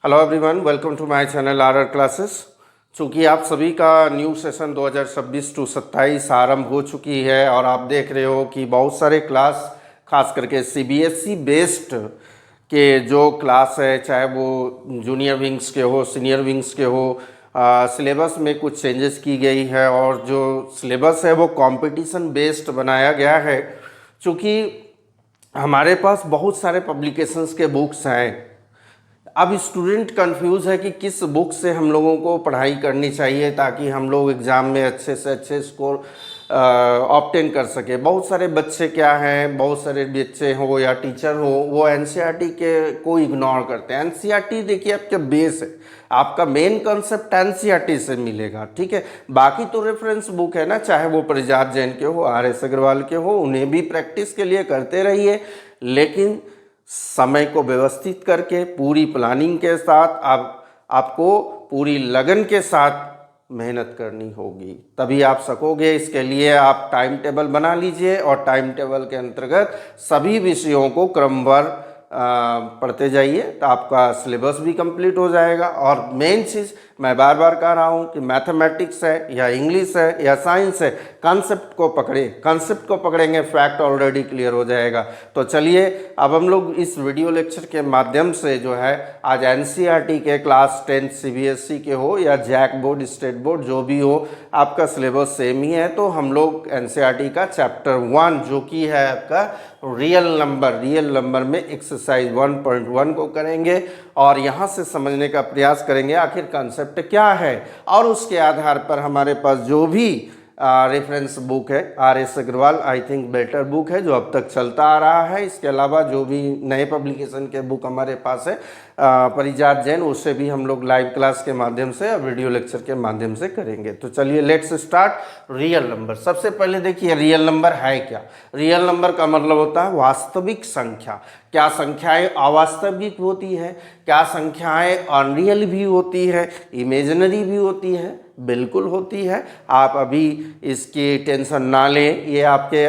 Hello everyone, welcome to my channel R classes. चूँकि आप सभी का न्यू सेशन 2026 टू 27 आरंभ हो चुकी है और आप देख रहे हो कि बहुत सारे क्लास खास करके सीबीएसई बेस्ड के जो क्लास है, चाहे वो जूनियर विंग्स के हो, सीनियर विंग्स के हो, सिलेबस में कुछ चेंजेस की गई है और जो सिलेबस है वो कंपटीशन बेस्ड बनाया गया है। चूँकि हमारे पास बहुत सारे पब्लिकेशंस के बुक्स हैं, अब स्टूडेंट कंफ्यूज है कि किस बुक से हम लोगों को पढ़ाई करनी चाहिए ताकि हम लोग एग्ज़ाम में अच्छे से अच्छे स्कोर ऑब्टेन कर सके। बहुत सारे बच्चे क्या हैं, बहुत सारे बच्चे हो या टीचर हो, वो एनसीईआरटी के को इग्नोर करते हैं। एनसीईआरटी देखिए आपका बेस है, आपका मेन कंसेप्ट एनसीईआरटी से मिलेगा, ठीक है। बाकी तो रेफरेंस बुक है ना, चाहे वो परिजात जैन के हो, आर.एस. अग्रवाल के हो, उन्हें भी प्रैक्टिस के लिए करते रहिए, लेकिन समय को व्यवस्थित करके पूरी प्लानिंग के साथ आपको पूरी लगन के साथ मेहनत करनी होगी, तभी आप सकोगे। इसके लिए आप टाइम टेबल बना लीजिए और टाइम टेबल के अंतर्गत सभी विषयों को क्रमवार पढ़ते जाइए, तो आपका सिलेबस भी कंप्लीट हो जाएगा। और मेन चीज़ मैं बार बार कह रहा हूँ कि मैथमेटिक्स है या इंग्लिश है या साइंस है, कंसेप्ट को पकड़ेंगे, फैक्ट ऑलरेडी क्लियर हो जाएगा। तो चलिए अब हम लोग इस वीडियो लेक्चर के माध्यम से जो है आज एनसीईआरटी के क्लास 10 सीबीएसई के हो या जैक बोर्ड, स्टेट बोर्ड, जो भी हो, आपका सिलेबस सेम ही है। तो हम लोग एनसीईआरटी का चैप्टर 1 जो कि है आपका रियल नंबर में एक्सरसाइज 1.1 को करेंगे और यहाँ से समझने का प्रयास करेंगे आखिर कंसेप्ट क्या है, और उसके आधार पर हमारे पास जो भी रेफरेंस बुक है, R S. Agarwal I think better book है जो अब तक चलता आ रहा है। इसके अलावा जो भी नए पब्लिकेशन के बुक हमारे पास है, परिजात जैन, उससे भी हम लोग लाइव क्लास के माध्यम से और वीडियो लेक्चर के माध्यम से करेंगे। तो चलिए लेट्स स्टार्ट। रियल नंबर, सबसे पहले देखिए रियल नंबर है क्या। रियल नंबर का मतलब होता है वास्तविक संख्या। क्या संख्याएं अवास्तविक होती है, क्या संख्याएं अनरियल भी होती है, इमेजिनरी भी होती है, बिल्कुल होती है। आप अभी इसकी टेंशन ना लें, ये आपके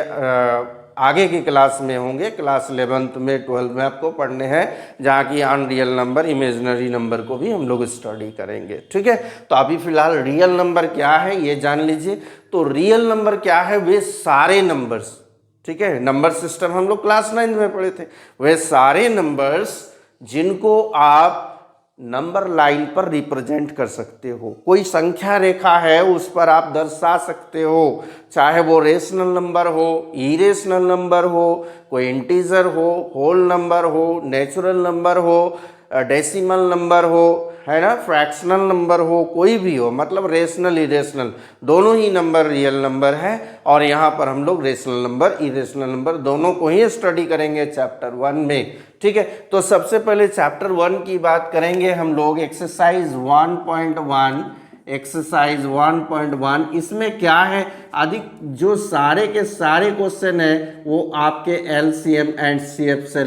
आगे की क्लास में होंगे, क्लास 11th में 12 में आपको पढ़ने हैं, जहाँ की अनरियल नंबर, इमेजिनरी नंबर को भी हम लोग स्टडी करेंगे, ठीक है। तो अभी फिलहाल रियल नंबर क्या है ये जान लीजिए। तो रियल नंबर क्या है, वे सारे नंबर्स, ठीक है, नंबर सिस्टम हम लोग क्लास 9 में पढ़े थे, वे सारे नंबर्स जिनको आप नंबर लाइन पर रिप्रेजेंट कर सकते हो। कोई संख्या रेखा है उस पर आप दर्शा सकते हो, चाहे वो रेशनल नंबर हो, इरेशनल नंबर हो, कोई इंटीजर हो, होल नंबर हो, नेचुरल नंबर हो, डेसिमल नंबर हो, है ना, फ्रैक्शनल नंबर हो, कोई भी हो, मतलब रेशनल इरेशनल दोनों ही नंबर रियल नंबर है। और यहाँ पर हम लोग रेशनल नंबर, इरेशनल नंबर दोनों को ही स्टडी करेंगे चैप्टर 1 में, ठीक है। तो सबसे पहले चैप्टर 1 की बात करेंगे हम लोग, एक्सरसाइज 1.1। एक्सरसाइज 1.1 इसमें क्या है, अधिक जो सारे के सारे क्वेश्चन है वो आपके एलसीएम एंड सीएफ से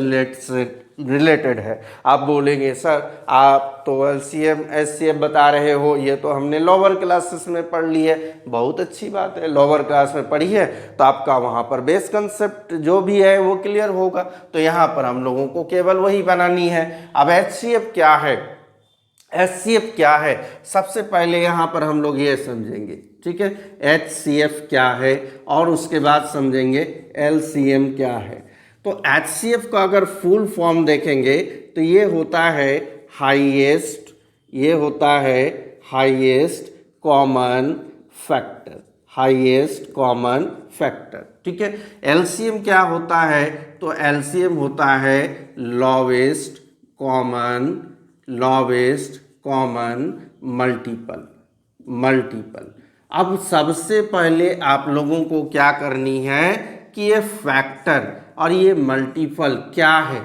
रिलेटेड है। आप बोलेंगे सर आप तो एलसीएम एचसीएफ बता रहे हो, ये तो हमने लोअर क्लासेस में पढ़ ली है। बहुत अच्छी बात है, लोअर क्लास में पढ़ी है तो आपका वहाँ पर बेस कंसेप्ट जो भी है वो क्लियर होगा। तो यहाँ पर हम लोगों को केवल वही बनानी है। अब एचसीएफ क्या है, एचसीएफ क्या है, सबसे पहले यहाँ पर हम लोग ये समझेंगे, ठीक है, एचसीएफ क्या है, और उसके बाद समझेंगे एलसीएम क्या है। तो एचसीएफ का अगर फुल फॉर्म देखेंगे तो ये होता है हाईएस्ट, ये होता है highest common factor, highest common factor, ठीक है। एलसीएम क्या होता है, तो एलसीएम होता है लॉवेस्ट कॉमन मल्टीपल। अब सबसे पहले आप लोगों को क्या करनी है कि ये फैक्टर और ये मल्टीपल क्या है,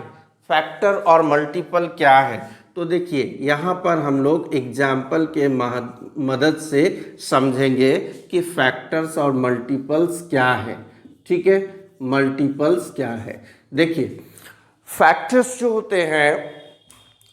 फैक्टर और मल्टीपल क्या है। तो देखिए यहाँ पर हम लोग एग्जाम्पल के मदद से समझेंगे कि फैक्टर्स और मल्टीपल्स क्या है, ठीक है, मल्टीपल्स क्या है। देखिए फैक्टर्स जो होते हैं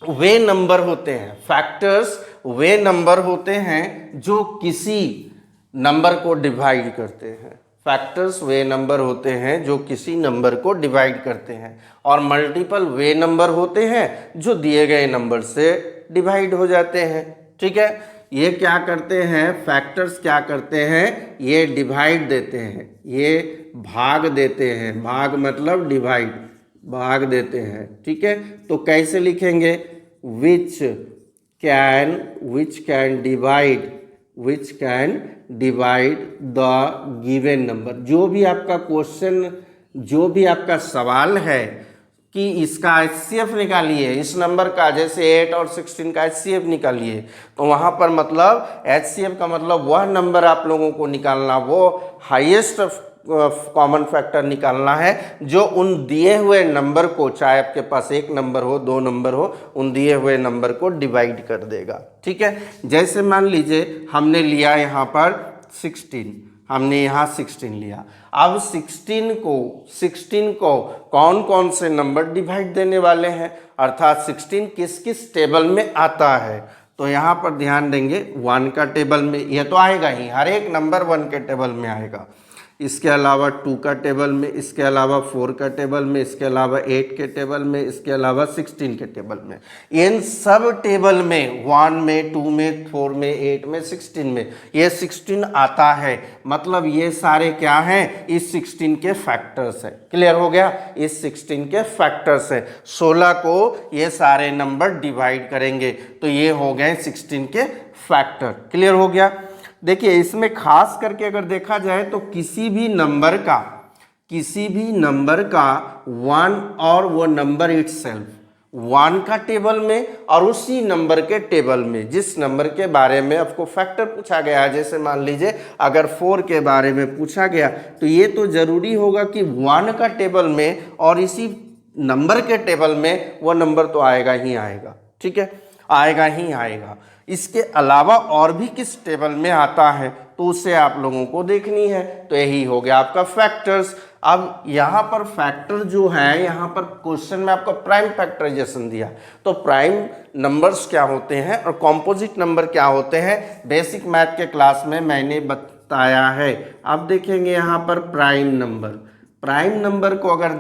वे नंबर होते हैं, फैक्टर्स वे नंबर होते हैं जो किसी नंबर को डिवाइड करते हैं। फैक्टर्स वे नंबर होते हैं जो किसी नंबर को डिवाइड करते हैं, और मल्टीपल वे नंबर होते हैं जो दिए गए नंबर से डिवाइड हो जाते हैं। ठीक है, ये क्या करते हैं, फैक्टर्स क्या करते हैं, ये डिवाइड देते हैं, ये भाग देते हैं, भाग मतलब डिवाइड, भाग देते हैं। ठीक है, तो कैसे लिखेंगे, which can divide the given number. जो भी आपका क्वेश्चन, जो भी आपका सवाल है कि इसका HCF निकालिए, इस नंबर का, जैसे 8 और 16 का HCF निकालिए, तो वहाँ पर मतलब HCF का मतलब वह नंबर आप लोगों को निकालना, वो हाईएस्ट कॉमन फैक्टर निकालना है जो उन दिए हुए नंबर को, चाहे आपके पास एक नंबर हो, दो नंबर हो, उन दिए हुए नंबर को डिवाइड कर देगा। ठीक है, जैसे मान लीजिए हमने लिया यहाँ पर 16, हमने यहाँ 16 लिया। अब 16 को कौन कौन से नंबर डिवाइड देने वाले हैं, अर्थात 16 किस किस टेबल में आता है, तो यहाँ पर ध्यान देंगे 1 का टेबल में, ये तो आएगा ही, हर एक नंबर 1 के टेबल में आएगा। इसके अलावा 2 का टेबल में, इसके अलावा 4 का टेबल में, इसके अलावा 8 के टेबल में, इसके अलावा 16 के टेबल में। इन सब टेबल में 1 में, 2 में, 4 में, 8 में, 16 में ये 16 आता है। मतलब ये सारे क्या हैं, इस 16 के फैक्टर्स हैं। क्लियर हो गया, इस 16 के फैक्टर्स हैं। 16 को ये सारे नंबर डिवाइड करेंगे तो ये हो गए 16 के फैक्टर। क्लियर हो गया। देखिए इसमें खास करके अगर देखा जाए तो किसी भी नंबर का 1 और वो नंबर इटसेल्फ 1 का टेबल में और उसी नंबर के टेबल में, जिस नंबर के बारे में आपको फैक्टर पूछा गया है, जैसे मान लीजिए अगर 4 के बारे में पूछा गया तो ये तो जरूरी होगा कि 1 का टेबल में और इसी नंबर के टेबल में वो नंबर तो आएगा ही आएगा। ठीक है, आएगा ही आएगा। इसके अलावा और भी किस टेबल में आता है तो उसे आप लोगों को देखनी है। तो यही हो गया आपका फैक्टर्स। अब यहाँ पर फैक्टर जो है, यहाँ पर क्वेश्चन में आपको प्राइम फैक्टराइजेशन दिया, तो प्राइम नंबर्स क्या होते हैं और कॉम्पोजिट नंबर क्या होते हैं, बेसिक मैथ के क्लास में मैंने बताया है। अब देखेंगे यहाँ पर प्राइम नंबर को अगर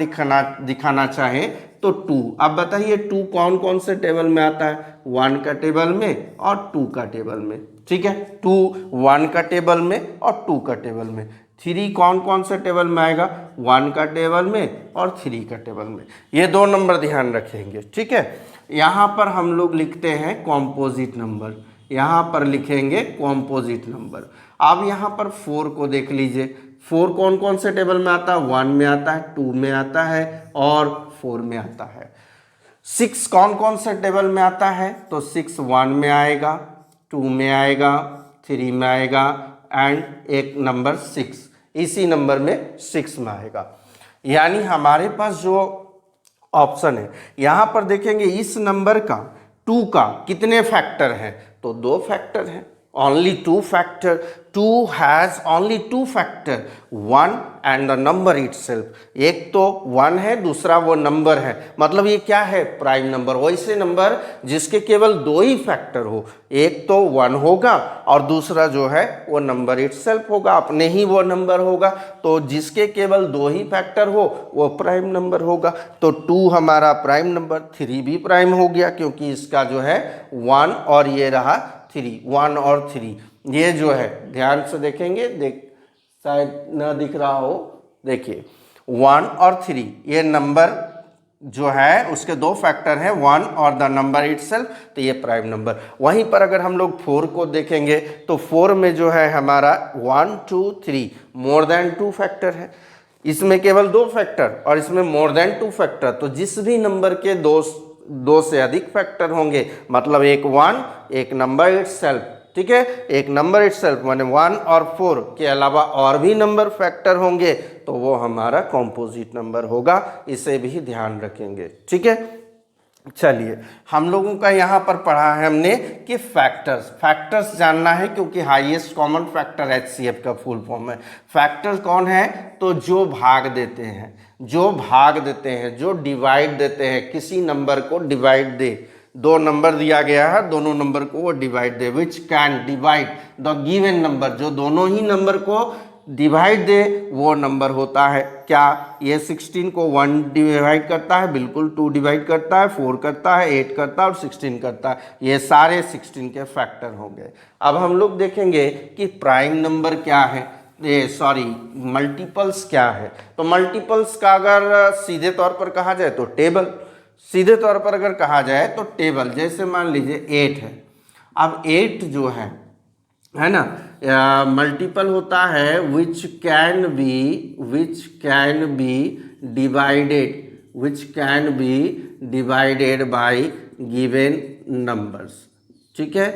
दिखाना चाहे तो 2। अब बताइए 2 कौन कौन से टेबल में आता है, 1 का टेबल में और 2 का टेबल में। ठीक है, 2 1 का टेबल में और 2 का टेबल में। 3 कौन कौन से टेबल में आएगा, 1 का टेबल में और 3 का टेबल में। ये 2 नंबर ध्यान रखेंगे। ठीक है, यहाँ पर हम लोग लिखते हैं कॉम्पोजिट नंबर, यहाँ पर लिखेंगे कॉम्पोजिट नंबर। अब यहाँ पर 4 को देख लीजिए, 4 कौन कौन से टेबल में आता है, 1 में आता है, 2 में आता है और 4 में आता है। 6 कौन कौन से टेबल में आता है, तो 6 1 में आएगा, 2 में आएगा, 3 में आएगा एंड एक नंबर 6, इसी नंबर में 6 में आएगा। यानी हमारे पास जो ऑप्शन है यहाँ पर देखेंगे इस नंबर का 2 का कितने फैक्टर हैं, तो 2 फैक्टर हैं, only 2 factor. 2 has only 2 factor, 1 and the number itself. एक तो 1 है, दूसरा वो नंबर है, मतलब ये क्या है, प्राइम नंबर। वैसे नंबर जिसके केवल 2 ही फैक्टर हो, एक तो 1 होगा और दूसरा जो है वो नंबर इटसेल्फ होगा, अपने ही वो नंबर होगा। तो जिसके केवल 2 ही फैक्टर हो वो प्राइम नंबर होगा। तो 2 हमारा प्राइम नंबर, 3 भी प्राइम हो गया क्योंकि इसका जो है 1 और ये रहा 3, 1 और 3, ये जो है ध्यान से देखेंगे, शायद ना दिख रहा हो, देखिए 1 और 3 ये नंबर जो है उसके 2 फैक्टर हैं, 1 और द नंबर इटसेल्फ, तो ये प्राइम नंबर। वहीं पर अगर हम लोग 4 को देखेंगे तो 4 में जो है हमारा 1 2 3 मोर देन 2 फैक्टर है, इसमें केवल 2 फैक्टर और इसमें मोर देन 2 फैक्टर। तो जिस भी नंबर के 2 से अधिक फैक्टर होंगे, मतलब एक 1 एक नंबर इटसेल्फ, ठीक है, एक नंबर इटसेल्फ माने 1 और 4 के अलावा और भी नंबर फैक्टर होंगे तो वो हमारा कॉम्पोजिट नंबर होगा। इसे भी ध्यान रखेंगे। ठीक है, चलिए हम लोगों का यहाँ पर पढ़ा है हमने कि फैक्टर्स जानना है क्योंकि हाईएस्ट कॉमन फैक्टर HCF का फुल फॉर्म है। फैक्टर कौन है, तो जो भाग देते हैं, जो डिवाइड देते हैं, किसी नंबर को डिवाइड दे। 2 नंबर दिया गया है, दोनों नंबर को वो divide they, which can divide the given number, जो दोनों ही नंबर को डिवाइड दे वो नंबर होता है क्या? ये 16 को 1 डिवाइड करता है, बिल्कुल 2 डिवाइड करता है, 4 करता है, 8 करता है और 16 करता है। ये सारे 16 के फैक्टर हो गए। अब हम लोग देखेंगे कि प्राइम नंबर क्या है, मल्टीपल्स क्या है। तो मल्टीपल्स का अगर सीधे तौर पर कहा जाए तो टेबल, सीधे तौर पर अगर कहा जाए तो टेबल। जैसे मान लीजिए 8 है, अब 8 जो है ना, मल्टीपल होता है which can be divided by given numbers. ठीक है,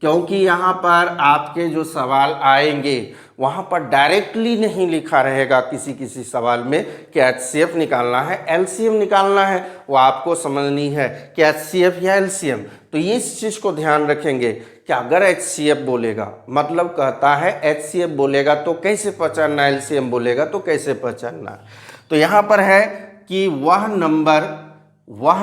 क्योंकि यहाँ पर आपके जो सवाल आएंगे वहाँ पर डायरेक्टली नहीं लिखा रहेगा किसी किसी सवाल में कि एचसीएफ निकालना है, एलसीएम निकालना है, वो आपको समझनी है कि एचसीएफ या एलसीएम। तो ये इस चीज़ को ध्यान रखेंगे कि अगर एचसीएफ बोलेगा मतलब कहता है एचसीएफ बोलेगा तो कैसे पहचानना, एलसीएम बोलेगा तो कैसे पहचानना। तो यहाँ पर है कि वह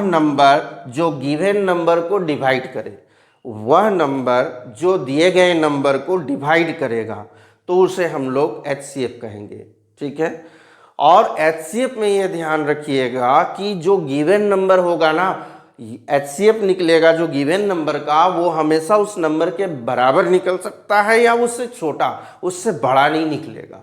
नंबर जो गिवन नंबर को डिवाइड करे, वह नंबर जो दिए गए नंबर को डिवाइड करेगा तो उसे हम लोग एचसीएफ कहेंगे। ठीक है, और एचसीएफ में ये ध्यान रखिएगा कि जो गिवन नंबर होगा ना, एचसीएफ निकलेगा जो गिवन नंबर का, वो हमेशा उस नंबर के बराबर निकल सकता है या उससे छोटा, उससे बड़ा नहीं निकलेगा,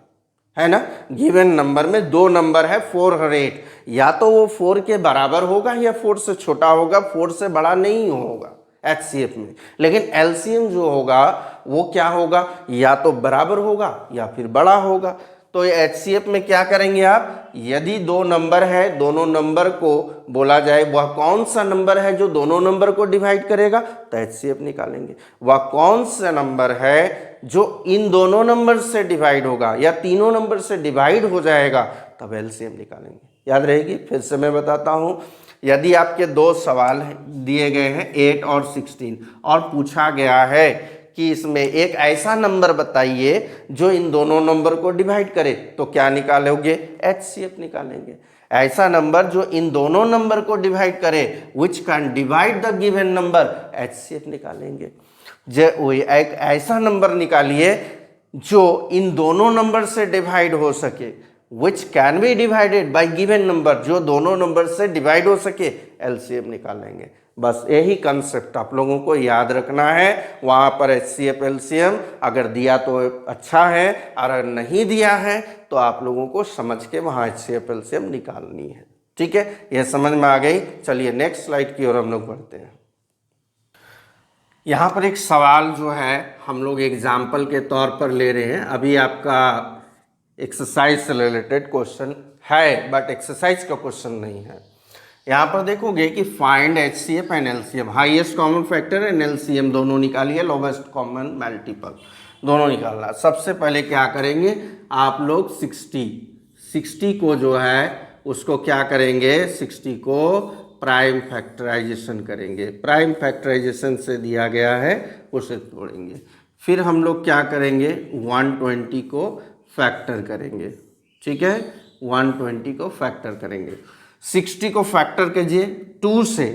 है ना। गिवन नंबर में 2 नंबर है 4 और 8, या तो वो 4 के बराबर होगा या 4 से छोटा होगा, 4 से बड़ा नहीं होगा एचसीएफ में। लेकिन एलसीएम जो होगा वो क्या होगा, या तो बराबर होगा या फिर बड़ा होगा। तो एचसीएफ में क्या करेंगे आप, यदि 2 नंबर है, दोनों नंबर को बोला जाए वह कौन सा नंबर है जो दोनों नंबर को डिवाइड करेगा, तो एचसीएफ निकालेंगे। वह कौन सा नंबर है जो इन दोनों नंबर से डिवाइड होगा या तीनों नंबर से डिवाइड हो जाएगा, तब एलसीएम निकालेंगे। याद रहेगी, फिर से मैं बताता हूँ। यदि आपके 2 सवाल दिए गए हैं 8 और 16 और पूछा गया है कि इसमें एक ऐसा नंबर बताइए जो इन दोनों नंबर को डिवाइड करे, तो क्या निकालोगे, एचसीएफ निकालेंगे। ऐसा नंबर जो इन दोनों नंबर को डिवाइड करे, which can divide the given number, HCF निकालेंगे। एक ऐसा नंबर निकालिए जो इन दोनों नंबर से डिवाइड हो सके, which can be divided by given number, जो दोनों नंबर से डिवाइड हो सके, एलसीएम निकालेंगे। बस यही कंसेप्ट आप लोगों को याद रखना है। वहाँ पर एचसीएफ एलसीएम अगर दिया तो अच्छा है, अगर नहीं दिया है तो आप लोगों को समझ के वहाँ एचसीएफ एलसीएम निकालनी है। ठीक है, यह समझ में आ गई। चलिए नेक्स्ट स्लाइड की ओर हम लोग बढ़ते हैं। यहाँ पर एक सवाल जो है हम लोग एग्जाम्पल के तौर पर ले रहे हैं। अभी आपका एक्सरसाइज से रिलेटेड क्वेश्चन है, बट एक्सरसाइज का क्वेश्चन नहीं है। यहाँ पर देखोगे कि find HCF and LCM, highest common factor and LCM दोनों निकालिए, लोवेस्ट कॉमन मल्टीपल दोनों निकालना। सबसे पहले क्या करेंगे आप लोग, 60 को जो है उसको क्या करेंगे, 60 को प्राइम फैक्टराइजेशन करेंगे। प्राइम फैक्टराइजेशन से दिया गया है उसे तोड़ेंगे। फिर हम लोग क्या करेंगे, 120 को फैक्टर करेंगे। ठीक है, 120 को फैक्टर करेंगे। 60 को फैक्टर कीजिए 2 से।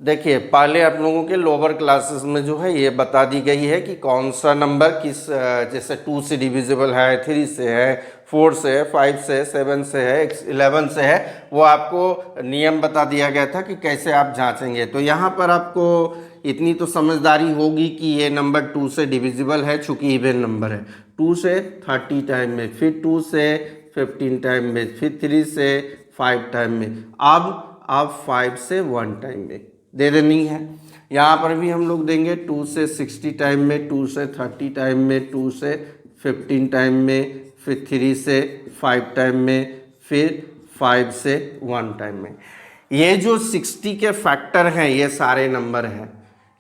देखिए पहले आप लोगों के लोअर क्लासेस में जो है ये बता दी गई है कि कौन सा नंबर किस, जैसे 2 से डिविजिबल है, 3 से है, 4 से है, 5 से है, 7 से है, 11 से है। वो आपको नियम बता दिया गया था कि कैसे आप जांचेंगे। तो यहाँ पर आपको इतनी तो समझदारी होगी कि ये नंबर 2 से डिविजिबल है, चूँकि इवन नंबर है। 2 से 30 टाइम में, फिर 2 से 15 टाइम में, फिर 3 से 5 टाइम में, अब 5 से 1 टाइम में दे देनी है। यहाँ पर भी हम लोग देंगे 2 से 60 टाइम में, 2 से 30 टाइम में, 2 से 15 टाइम में, फिर 3 से 5 टाइम में, फिर 5 से 1 टाइम में। ये जो 60 के फैक्टर हैं ये सारे नंबर हैं,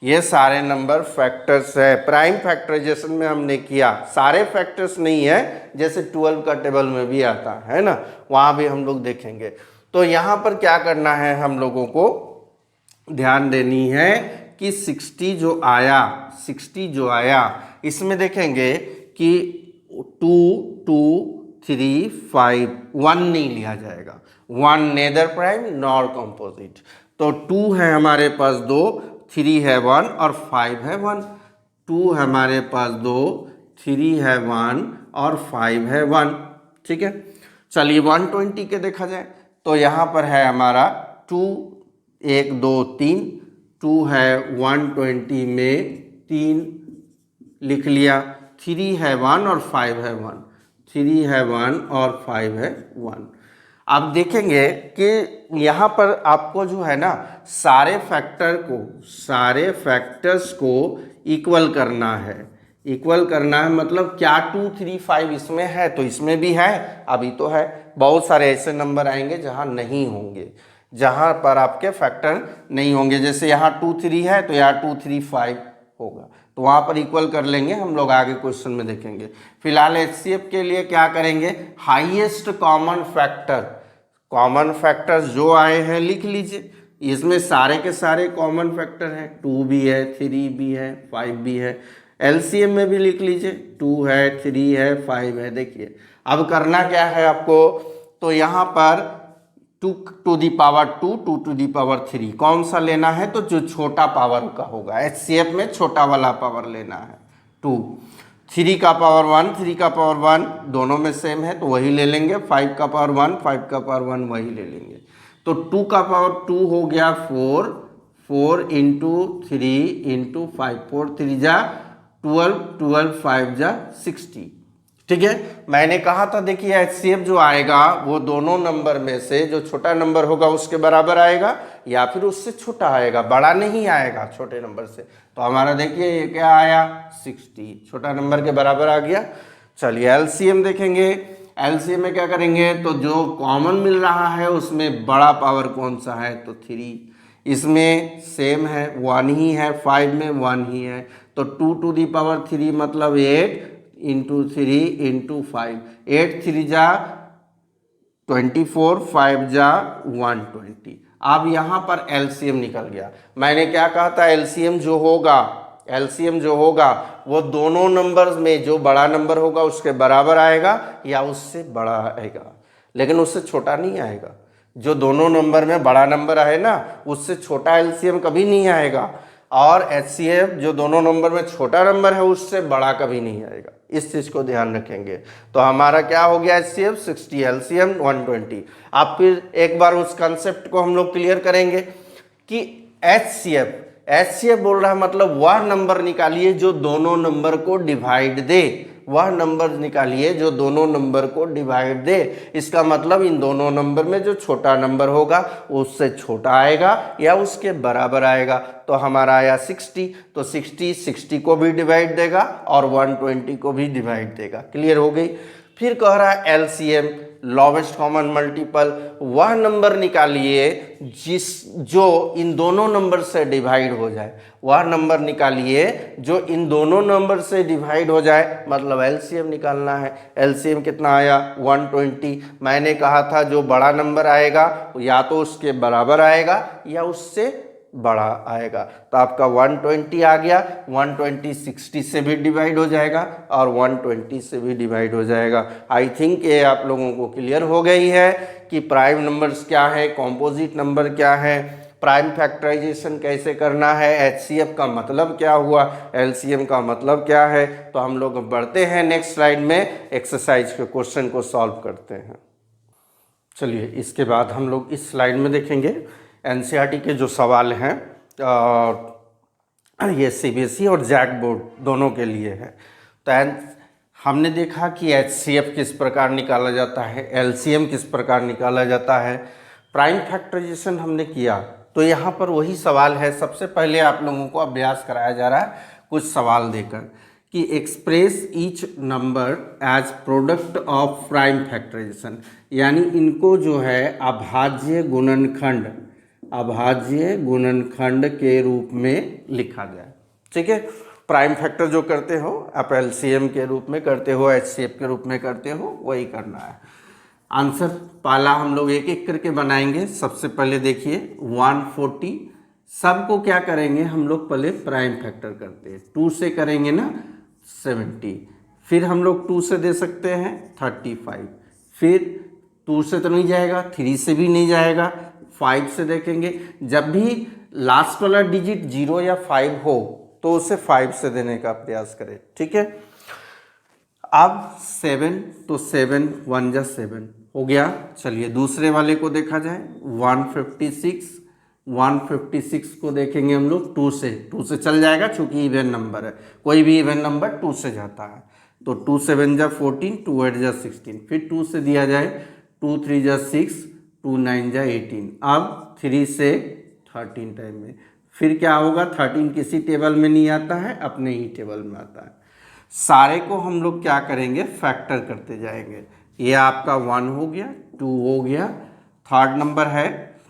ये सारे नंबर फैक्टर्स है। प्राइम फैक्टराइजेशन में हमने किया, सारे फैक्टर्स नहीं है, जैसे 12 का टेबल में भी आता है ना, वहाँ भी हम लोग देखेंगे। तो यहाँ पर क्या करना है, हम लोगों को ध्यान देनी है कि 60 जो आया इसमें देखेंगे कि 2 2 3 5 1 नहीं लिया जाएगा, 1 नेदर प्राइम नॉर कंपोजिट। तो 2 है हमारे पास 2, 3 है 1 और 5 है 1। 2 हमारे पास 2, 3 है 1 और 5 है 1। ठीक है, चलिए 120 के देखा जाए तो यहाँ पर है हमारा 2, 1 2 3, 2 है 120 में 3 लिख लिया, 3 है 1 और 5 है 1, 3 है 1 और 5 है 1। आप देखेंगे कि यहाँ पर आपको जो है ना सारे फैक्टर्स को इक्वल करना है। इक्वल करना है मतलब क्या 2 3 5 इसमें है तो इसमें भी है, अभी तो है। बहुत सारे ऐसे नंबर आएंगे जहाँ नहीं होंगे, जहाँ पर आपके फैक्टर नहीं होंगे। जैसे यहाँ 2 3 है तो यहाँ 2 3 5 होगा, तो वहाँ पर इक्वल कर लेंगे, हम लोग आगे क्वेश्चन में देखेंगे। फिलहाल HCF के लिए क्या करेंगे, हाईएस्ट कॉमन फैक्टर्स जो आए हैं लिख लीजिए। इसमें सारे के सारे कॉमन फैक्टर हैं, 2 भी है, 3 भी है, 5 भी है। LCM में भी लिख लीजिए, 2 है, 3 है, 5 है। देखिए अब करना क्या है आपको, तो यहाँ पर 2 to the power 2, 2 to the power 3 कौन सा लेना है, तो जो छोटा पावर का होगा। HCF में छोटा वाला पावर लेना है 2। 3 का पावर 1, 3 का पावर 1 दोनों में सेम है तो वही ले लेंगे। 5 का पावर 1, 5 का पावर 1 वही ले लेंगे। तो 2 का पावर 2 हो गया 4, 4 इंटू 3 इंटू 5, 4 3 जा 12, 12 5 जा 60। ठीक है, मैंने कहा था देखिए HCF जो आएगा वो दोनों नंबर में से जो छोटा नंबर होगा उसके बराबर आएगा या फिर उससे छोटा आएगा, बड़ा नहीं आएगा छोटे नंबर से। तो हमारा देखिए ये क्या आया 60, छोटा नंबर के बराबर आ गया। चलिए LCM देखेंगे। LCM में क्या करेंगे, तो जो कॉमन मिल रहा है उसमें बड़ा पावर कौन सा है, तो 3। इसमें सेम है, 1 ही है, 5 में 1 ही है। तो 2 to the power 3 मतलब 8 इंटू 3 इंटू 5, 8 3 जा 24, 5 जा 120। अब यहाँ पर LCM निकल गया। मैंने क्या कहा था, LCM जो होगा वो दोनों नंबर्स में जो बड़ा नंबर होगा उसके बराबर आएगा या उससे बड़ा आएगा, लेकिन उससे छोटा नहीं आएगा। जो दोनों नंबर में बड़ा नंबर आए ना उससे छोटा LCM कभी नहीं आएगा, और HCF जो दोनों नंबर में छोटा नंबर है उससे बड़ा कभी नहीं आएगा। इस चीज़ को ध्यान रखेंगे। तो हमारा क्या हो गया, HCF 60, LCM 120। अब फिर एक बार उस कंसेप्ट को हम लोग क्लियर करेंगे कि HCF बोल रहा है मतलब वह नंबर निकालिए जो दोनों नंबर को डिवाइड दे, वह नंबर निकालिए जो दोनों नंबर को डिवाइड दे। इसका मतलब इन दोनों नंबर में जो छोटा नंबर होगा उससे छोटा आएगा या उसके बराबर आएगा। तो हमारा आया 60, तो 60 को भी डिवाइड देगा और 120 को भी डिवाइड देगा। क्लियर हो गई। फिर कह रहा है LCM लोवेस्ट कॉमन मल्टीपल, वह नंबर निकालिए जो इन दोनों नंबर से डिवाइड हो जाए। वह नंबर निकालिए जो इन दोनों नंबर से डिवाइड हो जाए, मतलब LCM निकालना है। LCM कितना आया 120। मैंने कहा था जो बड़ा नंबर आएगा या तो उसके बराबर आएगा या उससे बड़ा आएगा। तो आपका 120 आ गया, 120 60 से भी डिवाइड हो जाएगा और 120 से भी डिवाइड हो जाएगा। आई थिंक ये आप लोगों को क्लियर हो गई है कि प्राइम नंबर्स क्या है, कॉम्पोजिट नंबर क्या है, प्राइम फैक्टराइजेशन कैसे करना है, HCF का मतलब क्या हुआ, LCM का मतलब क्या है। तो हम लोग बढ़ते हैं नेक्स्ट स्लाइड में, एक्सरसाइज के क्वेश्चन को सॉल्व करते हैं। चलिए इसके बाद हम लोग इस स्लाइड में देखेंगे NCERT के जो सवाल हैं, ये CBSE और जैक बोर्ड दोनों के लिए है। तो हमने देखा कि HCF किस प्रकार निकाला जाता है, LCM किस प्रकार निकाला जाता है, प्राइम फैक्टराइजेशन हमने किया। तो यहाँ पर वही सवाल है। सबसे पहले आप लोगों को अभ्यास कराया जा रहा है कुछ सवाल देकर कि express each number as product of prime factorization, यानी इनको जो है अभाज्य गुणनखंड के रूप में लिखा जाए। ठीक है, प्राइम फैक्टर जो करते हो आप LCM के रूप में करते हो, HCF के रूप में करते हो, वही करना है। आंसर पहला हम लोग एक एक करके बनाएंगे। सबसे पहले देखिए 140, सबको क्या करेंगे हम लोग पहले प्राइम फैक्टर करते हैं। 2 से करेंगे ना 70, फिर हम लोग 2 से दे सकते हैं 35, फिर 2 से तो नहीं जाएगा, 3 से भी नहीं जाएगा, 5 से देखेंगे। जब भी लास्ट वाला डिजिट 0 या 5 हो तो उसे 5 से देने का प्रयास करें। ठीक है, अब 7 तो 7 1 जा 7 हो गया। चलिए दूसरे वाले को देखा जाए 156 को देखेंगे हम लोग 2 से चल जाएगा, चूंकि इवन नंबर है, कोई भी इवन नंबर 2 से जाता है। तो 2 7 जा 14, 2 8 जा 16, फिर 2 से दिया जाए 2 3 जा 6, 2 9 जा 18। अब 3 से 13 टाइम में फिर क्या होगा, 13 किसी टेबल में नहीं आता है, अपने ही टेबल में आता है। सारे को हम लोग क्या करेंगे, फैक्टर करते जाएंगे। ये आपका 1 हो गया, 2 हो गया, थर्ड नंबर है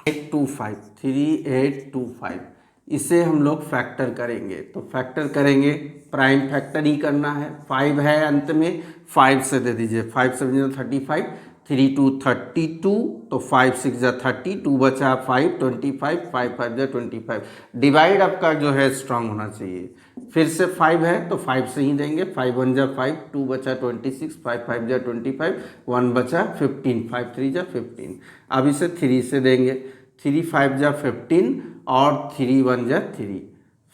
825, 3825, इसे हम लोग फैक्टर करेंगे। तो फैक्टर करेंगे, प्राइम फैक्टर ही करना है। 5 है अंत में, 5 से दे दीजिए, 5 7 जा 35, 3 2 32, तो 5 6 जा 30, 2 बचा 5 25, 5 5 जा 25। डिवाइड आपका जो है स्ट्रांग होना चाहिए। फिर से 5 है तो 5 से ही देंगे, 5 1 जा 5, 2 बचा 26, 5 5 जा 25, 1 बचा 15, 5 3 जा 15। अब इसे 3 से देंगे, 3 5 जा 15 और 3 1 जा 3।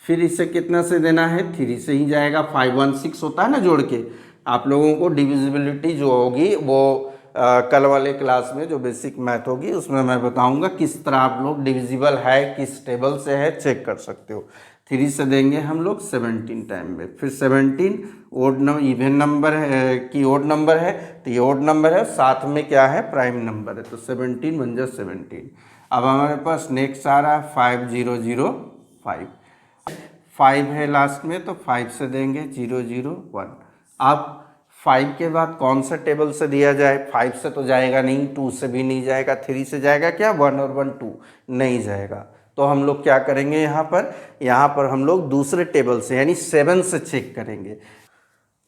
फिर इसे कितना से देना है, 3 से ही जाएगा। 5 1 6 होता है ना जोड़ के। आप लोगों को डिविजिबिलिटी जो होगी वो कल वाले क्लास में जो बेसिक मैथ होगी उसमें मैं बताऊंगा किस तरह आप लोग डिविजिबल है किस टेबल से है चेक कर सकते हो। 3 से देंगे हम लोग 17 टाइम में। फिर 17 ओड नंबर, इवन नंबर है कि ओड नंबर है, तो ये ओड नंबर है, साथ में क्या है, प्राइम नंबर है, तो 17 1 जा 17। अब हमारे पास नेक्स्ट आ रहा है 5005, 5 है लास्ट में, तो 5 से देंगे 001। अब 5 के बाद कौन सा टेबल से दिया जाए, 5 से तो जाएगा नहीं, 2 से भी नहीं जाएगा, 3 से जाएगा क्या, 1 और 1 2 नहीं जाएगा। तो हम लोग क्या करेंगे, यहाँ पर हम लोग दूसरे टेबल से यानी 7 से चेक करेंगे।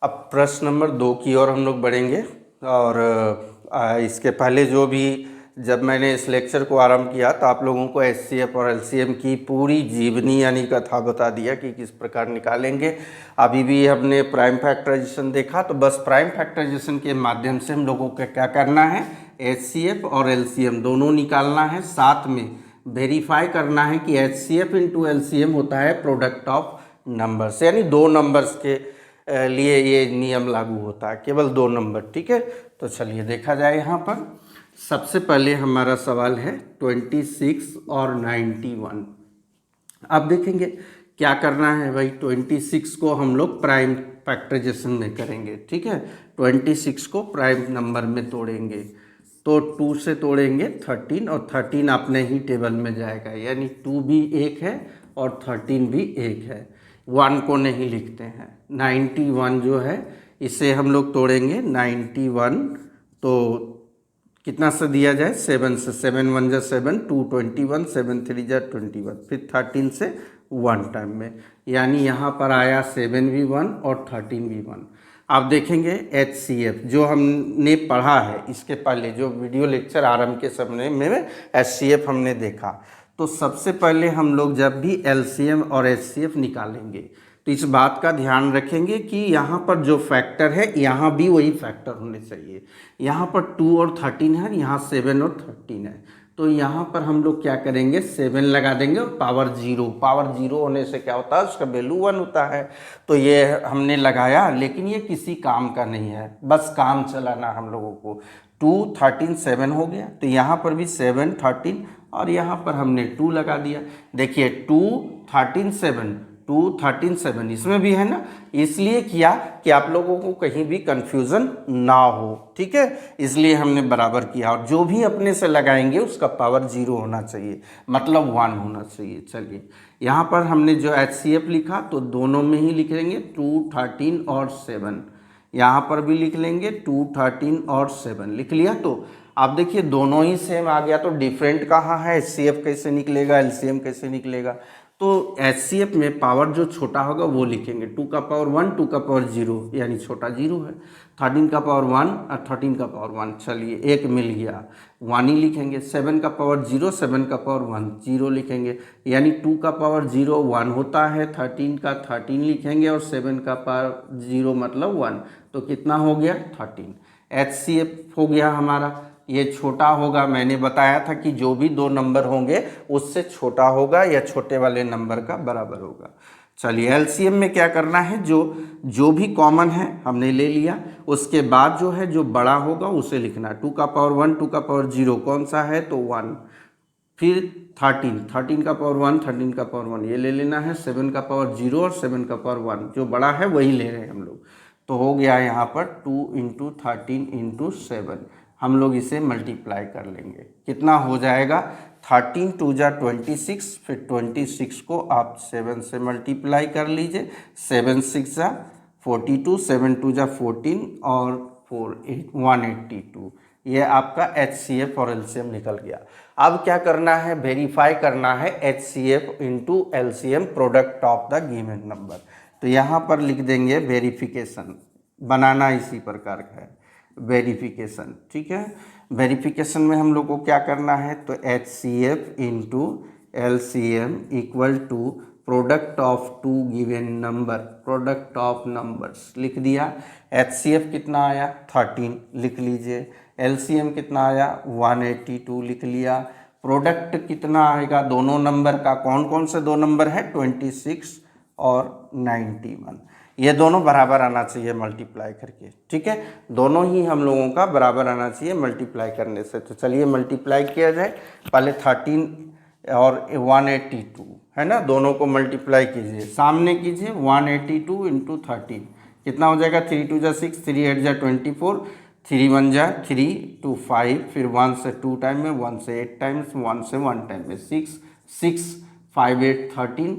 अब प्रश्न नंबर 2 की ओर हम लोग बढ़ेंगे। और इसके पहले जो भी जब मैंने इस लेक्चर को आरंभ किया तो आप लोगों को एचसीएफ और एलसीएम की पूरी जीवनी यानी कथा बता दिया कि किस प्रकार निकालेंगे। अभी भी हमने प्राइम फैक्टराइजेशन देखा, तो बस प्राइम फैक्टराइजेशन के माध्यम से हम लोगों को क्या करना है, एचसीएफ और एलसीएम दोनों निकालना है, साथ में वेरीफाई करना है कि एचसीएफ इंटू एलसीएम होता है प्रोडक्ट ऑफ नंबर्स, यानी 2 नंबर्स के लिए ये नियम लागू होता है, केवल 2 नंबर। ठीक है, तो चलिए देखा जाए। यहाँ पर सबसे पहले हमारा सवाल है 26 और 91। अब देखेंगे क्या करना है भाई, 26 को हम लोग प्राइम फैक्टराइजेशन में करेंगे। ठीक है, 26 को प्राइम नंबर में तोड़ेंगे, तो 2 से तोड़ेंगे 13 और 13 अपने ही टेबल में जाएगा, यानी 2 भी 1 है और 13 भी 1 है, 1 को नहीं लिखते हैं। 91 जो है इसे हम लोग तोड़ेंगे 91, तो कितना से दिया जाए, 7 से, 7 1 जा 7, 2 21, 7 3 जा 21, फिर 13 से 1 टाइम में, यानी यहाँ पर आया 7 भी 1 और 13 भी 1। आप देखेंगे HCF जो हमने पढ़ा है इसके पहले जो वीडियो लेक्चर आरंभ के समय में HCF हमने देखा, तो सबसे पहले हम लोग जब भी LCM और HCF निकालेंगे तो इस बात का ध्यान रखेंगे कि यहाँ पर जो फैक्टर है यहाँ भी वही फैक्टर होने चाहिए। यहाँ पर 2 और 13 है, यहाँ 7 और 13 है, तो यहाँ पर हम लोग क्या करेंगे, 7 लगा देंगे और पावर 0 होने से क्या होता है, उसका वैल्यू 1 होता है। तो ये हमने लगाया, लेकिन ये किसी काम का नहीं है, बस काम चलाना हम लोगों को। 2 13 7 हो गया, तो यहाँ पर भी 7 13 और यहाँ पर हमने 2 लगा दिया। देखिए 2 13 7, 2 13 7 इसमें भी है ना, इसलिए किया कि आप लोगों को कहीं भी कंफ्यूजन ना हो। ठीक है, इसलिए हमने बराबर किया, और जो भी अपने से लगाएंगे उसका पावर 0 होना चाहिए, मतलब 1 होना चाहिए। चलिए यहाँ पर हमने जो HCF लिखा तो दोनों में ही लिख लेंगे 2 13 और 7, यहाँ पर भी लिख लेंगे 2 13 और 7 लिख लिया। तो आप देखिए दोनों ही सेम आ गया, तो डिफरेंट कहाँ है, HCF कैसे निकलेगा, LCM कैसे निकलेगा। तो HCF में पावर जो छोटा होगा वो लिखेंगे, 2 का पावर 1, 2 का पावर 0, यानी छोटा 0 है, 13 का पावर 1 और 13 का पावर 1। चलिए एक मिल गया, 1 ही लिखेंगे। 7 का पावर 0, 7 का पावर 1, 0 लिखेंगे, यानी 2 का पावर 0 1 होता है, 13 का 13 लिखेंगे और 7 का पावर 0 मतलब 1, तो कितना हो गया 13। HCF हो गया हमारा। ये छोटा होगा, मैंने बताया था कि जो भी दो नंबर होंगे उससे छोटा होगा या छोटे वाले नंबर का बराबर होगा। चलिए एलसीएम में क्या करना है, जो भी कॉमन है हमने ले लिया, उसके बाद जो है जो बड़ा होगा उसे लिखना। 2 का पावर 1, 2 का पावर 0 कौन सा है तो 1, फिर 13 का पावर 1, 13 का पावर 1 ये ले लेना है, 7 का पावर 0 और 7 का पावर 1 जो बड़ा है वही ले रहे हैं हम लोग। तो हो गया यहाँ पर 2 इंटू 13 इंटू 7, हम लोग इसे मल्टीप्लाई कर लेंगे, कितना हो जाएगा 13 2 जा 26, फिर 26 को आप 7 से मल्टीप्लाई कर लीजिए, 7 6 जा 42, 7 2 जा 14 और 4 8 182, ये आपका HCF और LCM निकल गया। अब क्या करना है, वेरीफाई करना है HCF into LCM product of the given number. तो यहाँ पर लिख देंगे वेरिफिकेशन, बनाना इसी प्रकार का है वेरिफिकेशन, ठीक है। वेरिफिकेशन में हम लोग को क्या करना है, तो HCF into LCM equal to product of two given number, product of numbers लिख दिया। HCF कितना आया 13 लिख लीजिए, LCM कितना आया 182 लिख लिया। प्रोडक्ट कितना आएगा दोनों नंबर का, कौन कौन से दो नंबर है 26 और 91, ये दोनों बराबर आना चाहिए मल्टीप्लाई करके, ठीक है। दोनों ही हम लोगों का बराबर आना चाहिए मल्टीप्लाई करने से। तो चलिए मल्टीप्लाई किया जाए, पहले 13 और 182 है ना, दोनों को मल्टीप्लाई कीजिए, सामने कीजिए 182 इंटू 13 कितना हो जाएगा, 3 2 जा 6, 3 8 जा 24, 3 1 जा 3 2 5, फिर 1 से 2 टाइम में, 1 से 8 टाइम्स, 1 से 1 टाइम में, 6 6 5 8 13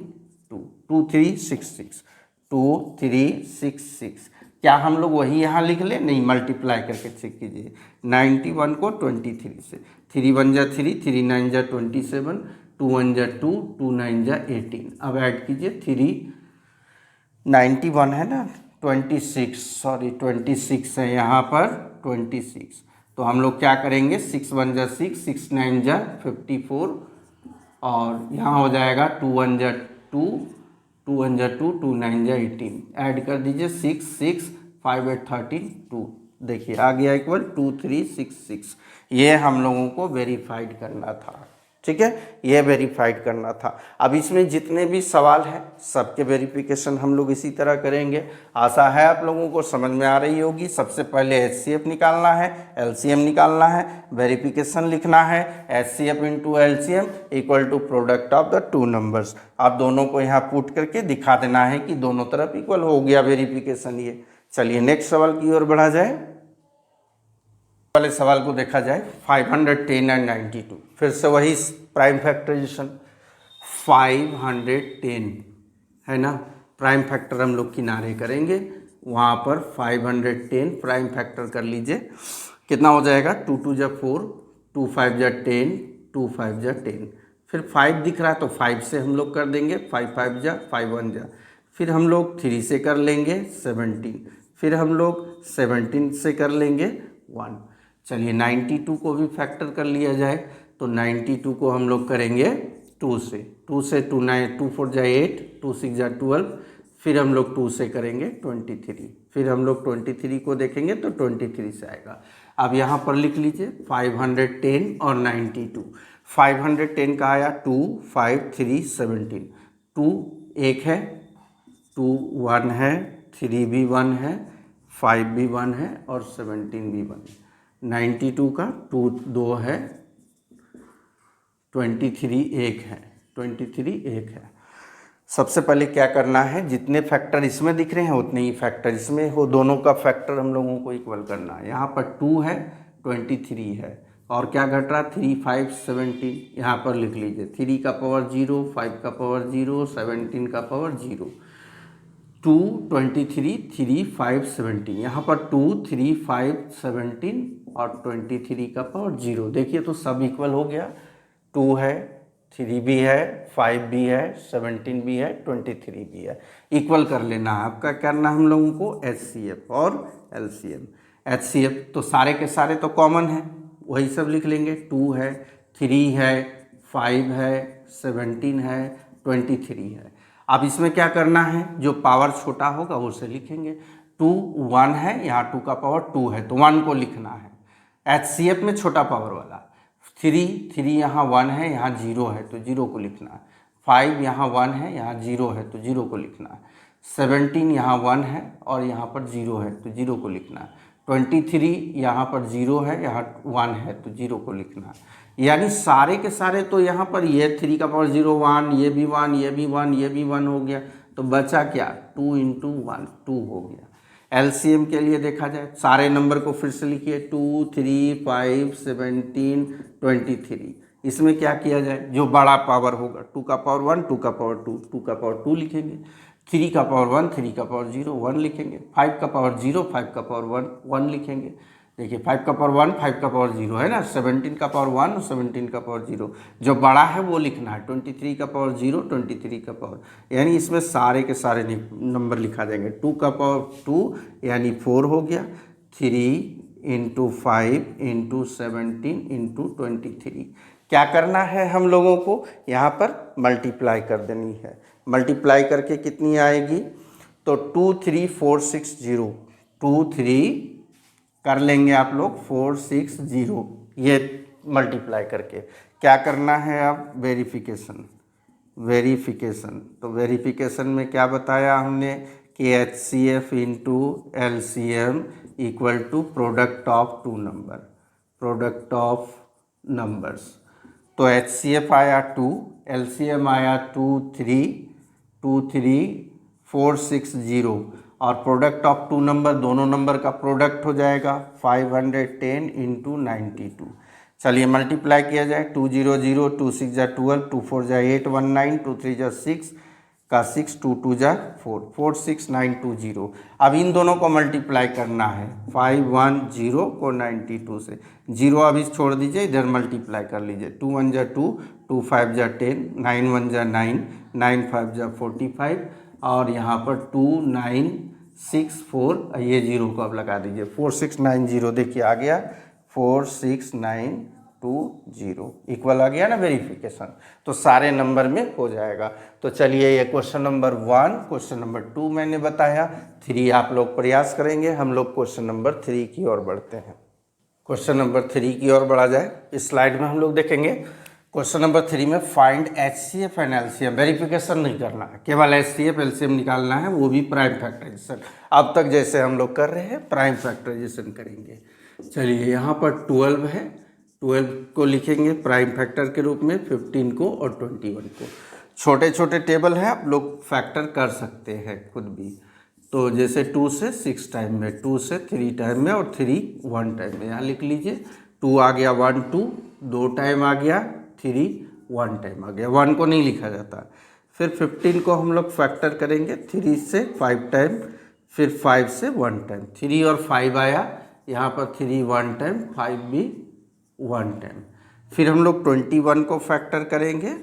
2 2 3 6 6 2 3 6 6, क्या हम लोग वही यहाँ लिख ले, नहीं मल्टीप्लाई करके चेक कीजिए। 91 को 23 से, 3 1 जा 3, 3 9 जा 27, 2 1 जा 2, 2 9 जा 18, अब ऐड कीजिए 3 91 है ना 26 है यहाँ पर 26, तो हम लोग क्या करेंगे 6 1 जा 6, 6 9 जा 54 और यहाँ हो जाएगा 2 1 जा 2, 2 1 जा 2, 2 9 जा 18, ऐड कर दीजिए 6 6 5 8 13 2, देखिए आ गया इक्वल 2 3 6 6, ये हम लोगों को वेरीफाइड करना था, ठीक है, ये वेरीफाइड करना था। अब इसमें जितने भी सवाल हैं सबके वेरिफिकेशन हम लोग इसी तरह करेंगे। आशा है आप लोगों को समझ में आ रही होगी। सबसे पहले HCF निकालना है, LCM निकालना है, वेरिफिकेशन लिखना है, HCF into LCM equal to product of the two numbers. आप दोनों को यहाँ पुट करके दिखा देना है कि दोनों तरफ इक्वल हो गया वेरिफिकेशन ये। चलिए नेक्स्ट सवाल की ओर बढ़ा जाए। वाले सवाल को देखा जाए 510 एंड 92, फिर से वही प्राइम फैक्टराइजेशन 510 है ना, प्राइम फैक्टर हम लोग किनारे करेंगे, वहाँ पर 510 प्राइम फैक्टर कर लीजिए, कितना हो जाएगा 2 2 जा 4, 2 5 जा 10, 2 5 जा 10, फिर 5 दिख रहा है तो 5 से हम लोग कर देंगे, 5 5 जा 5 1 जा, फिर हम लोग 3 से कर लेंगे 17, फिर हम लोग 17 से कर लेंगे 1। चलिए 92 को भी फैक्टर कर लिया जाए, तो 92 को हम लोग करेंगे 2 से, 2 से 2 9 2 4 जा 8, 2 6 जा 12, फिर हम लोग 2 से करेंगे 23, फिर हम लोग 23 को देखेंगे तो 23 से आएगा। अब यहाँ पर लिख लीजिए 510 और 92, 510 का आया 2 5 3 17, 2 1 है, 2 1 है, 3 भी 1 है, 5 भी 1 है और 17 भी 1 है। 92 का 2 2 है, 23 1 है, 23 1 है। सबसे पहले क्या करना है, जितने फैक्टर इसमें दिख रहे हैं उतने ही फैक्टर इसमें हो, दोनों का फैक्टर हम लोगों को इक्वल करना है। यहाँ पर 2 है, 23 है और क्या घट रहा 3 5 17, यहाँ पर लिख लीजिए 3 का पावर 0, 5 का पावर 0, 17 का पावर 0, 2 23 3 5 17, यहाँ पर 2 3 5 17 और 23 का पावर 0, देखिए तो सब इक्वल हो गया, 2 है, 3 भी है, 5 भी है, 17 भी है, 23 भी है, इक्वल कर लेना है। आपका करना हम लोगों को HCF और LCM। HCF तो सारे के सारे तो कॉमन है, वही सब लिख लेंगे, 2 है, 3 है, 5 है, 17 है, 23 है। अब इसमें क्या करना है, जो पावर छोटा होगा उसे लिखेंगे, 2 1 है, यहाँ 2 का पावर 2 है तो 1 को लिखना है, HCF में छोटा पावर वाला 3 यहाँ 1 है, यहाँ 0 है तो 0 को लिखना है। 5 यहाँ 1 है, यहाँ 0 है तो 0 को लिखना है। 17 यहाँ 1 है और यहाँ पर 0 है तो 0 को लिखना है। 23 यहाँ पर 0 है, यहाँ 1 है तो 0 को लिखना है। यानी सारे के सारे तो यहाँ पर ये 3 का पावर 0 1, ये भी 1, ये भी 1, ये भी 1 हो गया, तो बचा क्या 2 × 1 2 हो गया। LCM के लिए देखा जाए सारे नंबर को फिर से लिखिए 2 3 5 17 23। इसमें क्या किया जाए, जो बड़ा पावर होगा 2 का पावर 1 2 का पावर 2 2 का पावर 2 लिखेंगे, 3 का पावर 1 3 का पावर 0 1 लिखेंगे, 5 का पावर 0 5 का पावर 1 1 लिखेंगे। देखिए 5 का पावर 1 5 का पावर 0 है ना, 17 का पावर 1 और 17 का पावर 0, जो बड़ा है वो लिखना है। 23 का पावर 0 23 का पावर, यानी इसमें सारे के सारे नंबर लिखा जाएंगे। 2 का पावर 2 यानी 4 हो गया, 3 × 5 × 17 × 23। क्या करना है हम लोगों को, यहाँ पर मल्टीप्लाई कर देनी है। मल्टीप्लाई करके कितनी आएगी, तो 2 3 4 6 0 2 3 कर लेंगे आप लोग 4 6 0, ये मल्टीप्लाई करके क्या करना है अब, वेरिफिकेशन। तो वेरिफिकेशन में क्या बताया हमने कि HCF × LCM = product of numbers. तो HCF आया 2, LCM आया 2 3 4 6 0 और प्रोडक्ट ऑफ 2 नंबर, दोनों नंबर का प्रोडक्ट हो जाएगा 510 × 92। चलिए मल्टीप्लाई किया जाए, 2 0 0 2 6 = 12 2 4 = 8 1 9 2 3 = 6 का 6 2 2 = 4 4 6 9 2 0। अब इन दोनों को मल्टीप्लाई करना है, 510 को 92 से, 0 अभी छोड़ दीजिए, इधर मल्टीप्लाई कर लीजिए। 2 1 = 2 2 5 = 10 9 1 = 9 9 5 = 45 और यहाँ पर 2 9 6 4, ये 0 को अब लगा दीजिए, 4 6 9 0 देखिए आ गया 4 6 9 2 0 इक्वल आ गया ना वेरिफिकेशन, तो सारे नंबर में हो जाएगा। तो चलिए ये क्वेश्चन नंबर 1, क्वेश्चन नंबर 2 मैंने बताया, 3 आप लोग प्रयास करेंगे, हम लोग क्वेश्चन नंबर 3 की ओर बढ़ते हैं। क्वेश्चन नंबर 3 की ओर बढ़ा जाए, इस स्लाइड में हम लोग देखेंगे क्वेश्चन नंबर 3 में find HCF and LCM। Verification नहीं करना है, केवल HCF LCM निकालना है, वो भी प्राइम फैक्टराइजेशन। अब तक जैसे हम लोग कर रहे हैं प्राइम फैक्टराइजेशन करेंगे। चलिए यहाँ पर 12 है, 12 को लिखेंगे प्राइम फैक्टर के रूप में, 15 को और 21 को। छोटे छोटे टेबल हैं, आप लोग फैक्टर कर सकते हैं खुद भी। तो जैसे 2 से 6 टाइम में, 2 से 3 टाइम में और 3 1 टाइम में, यहाँ लिख लीजिए। 2 आ गया 1 2 2 टाइम आ गया, 3 1 टाइम आ गया, 1 को नहीं लिखा जाता। फिर 15 को हम लोग फैक्टर करेंगे 3 से 5 टाइम, फिर 5 से 1 टाइम, 3 और 5 आया, यहाँ पर 3 1 टाइम, 5 भी 1 टाइम। फिर हम लोग 21 को फैक्टर करेंगे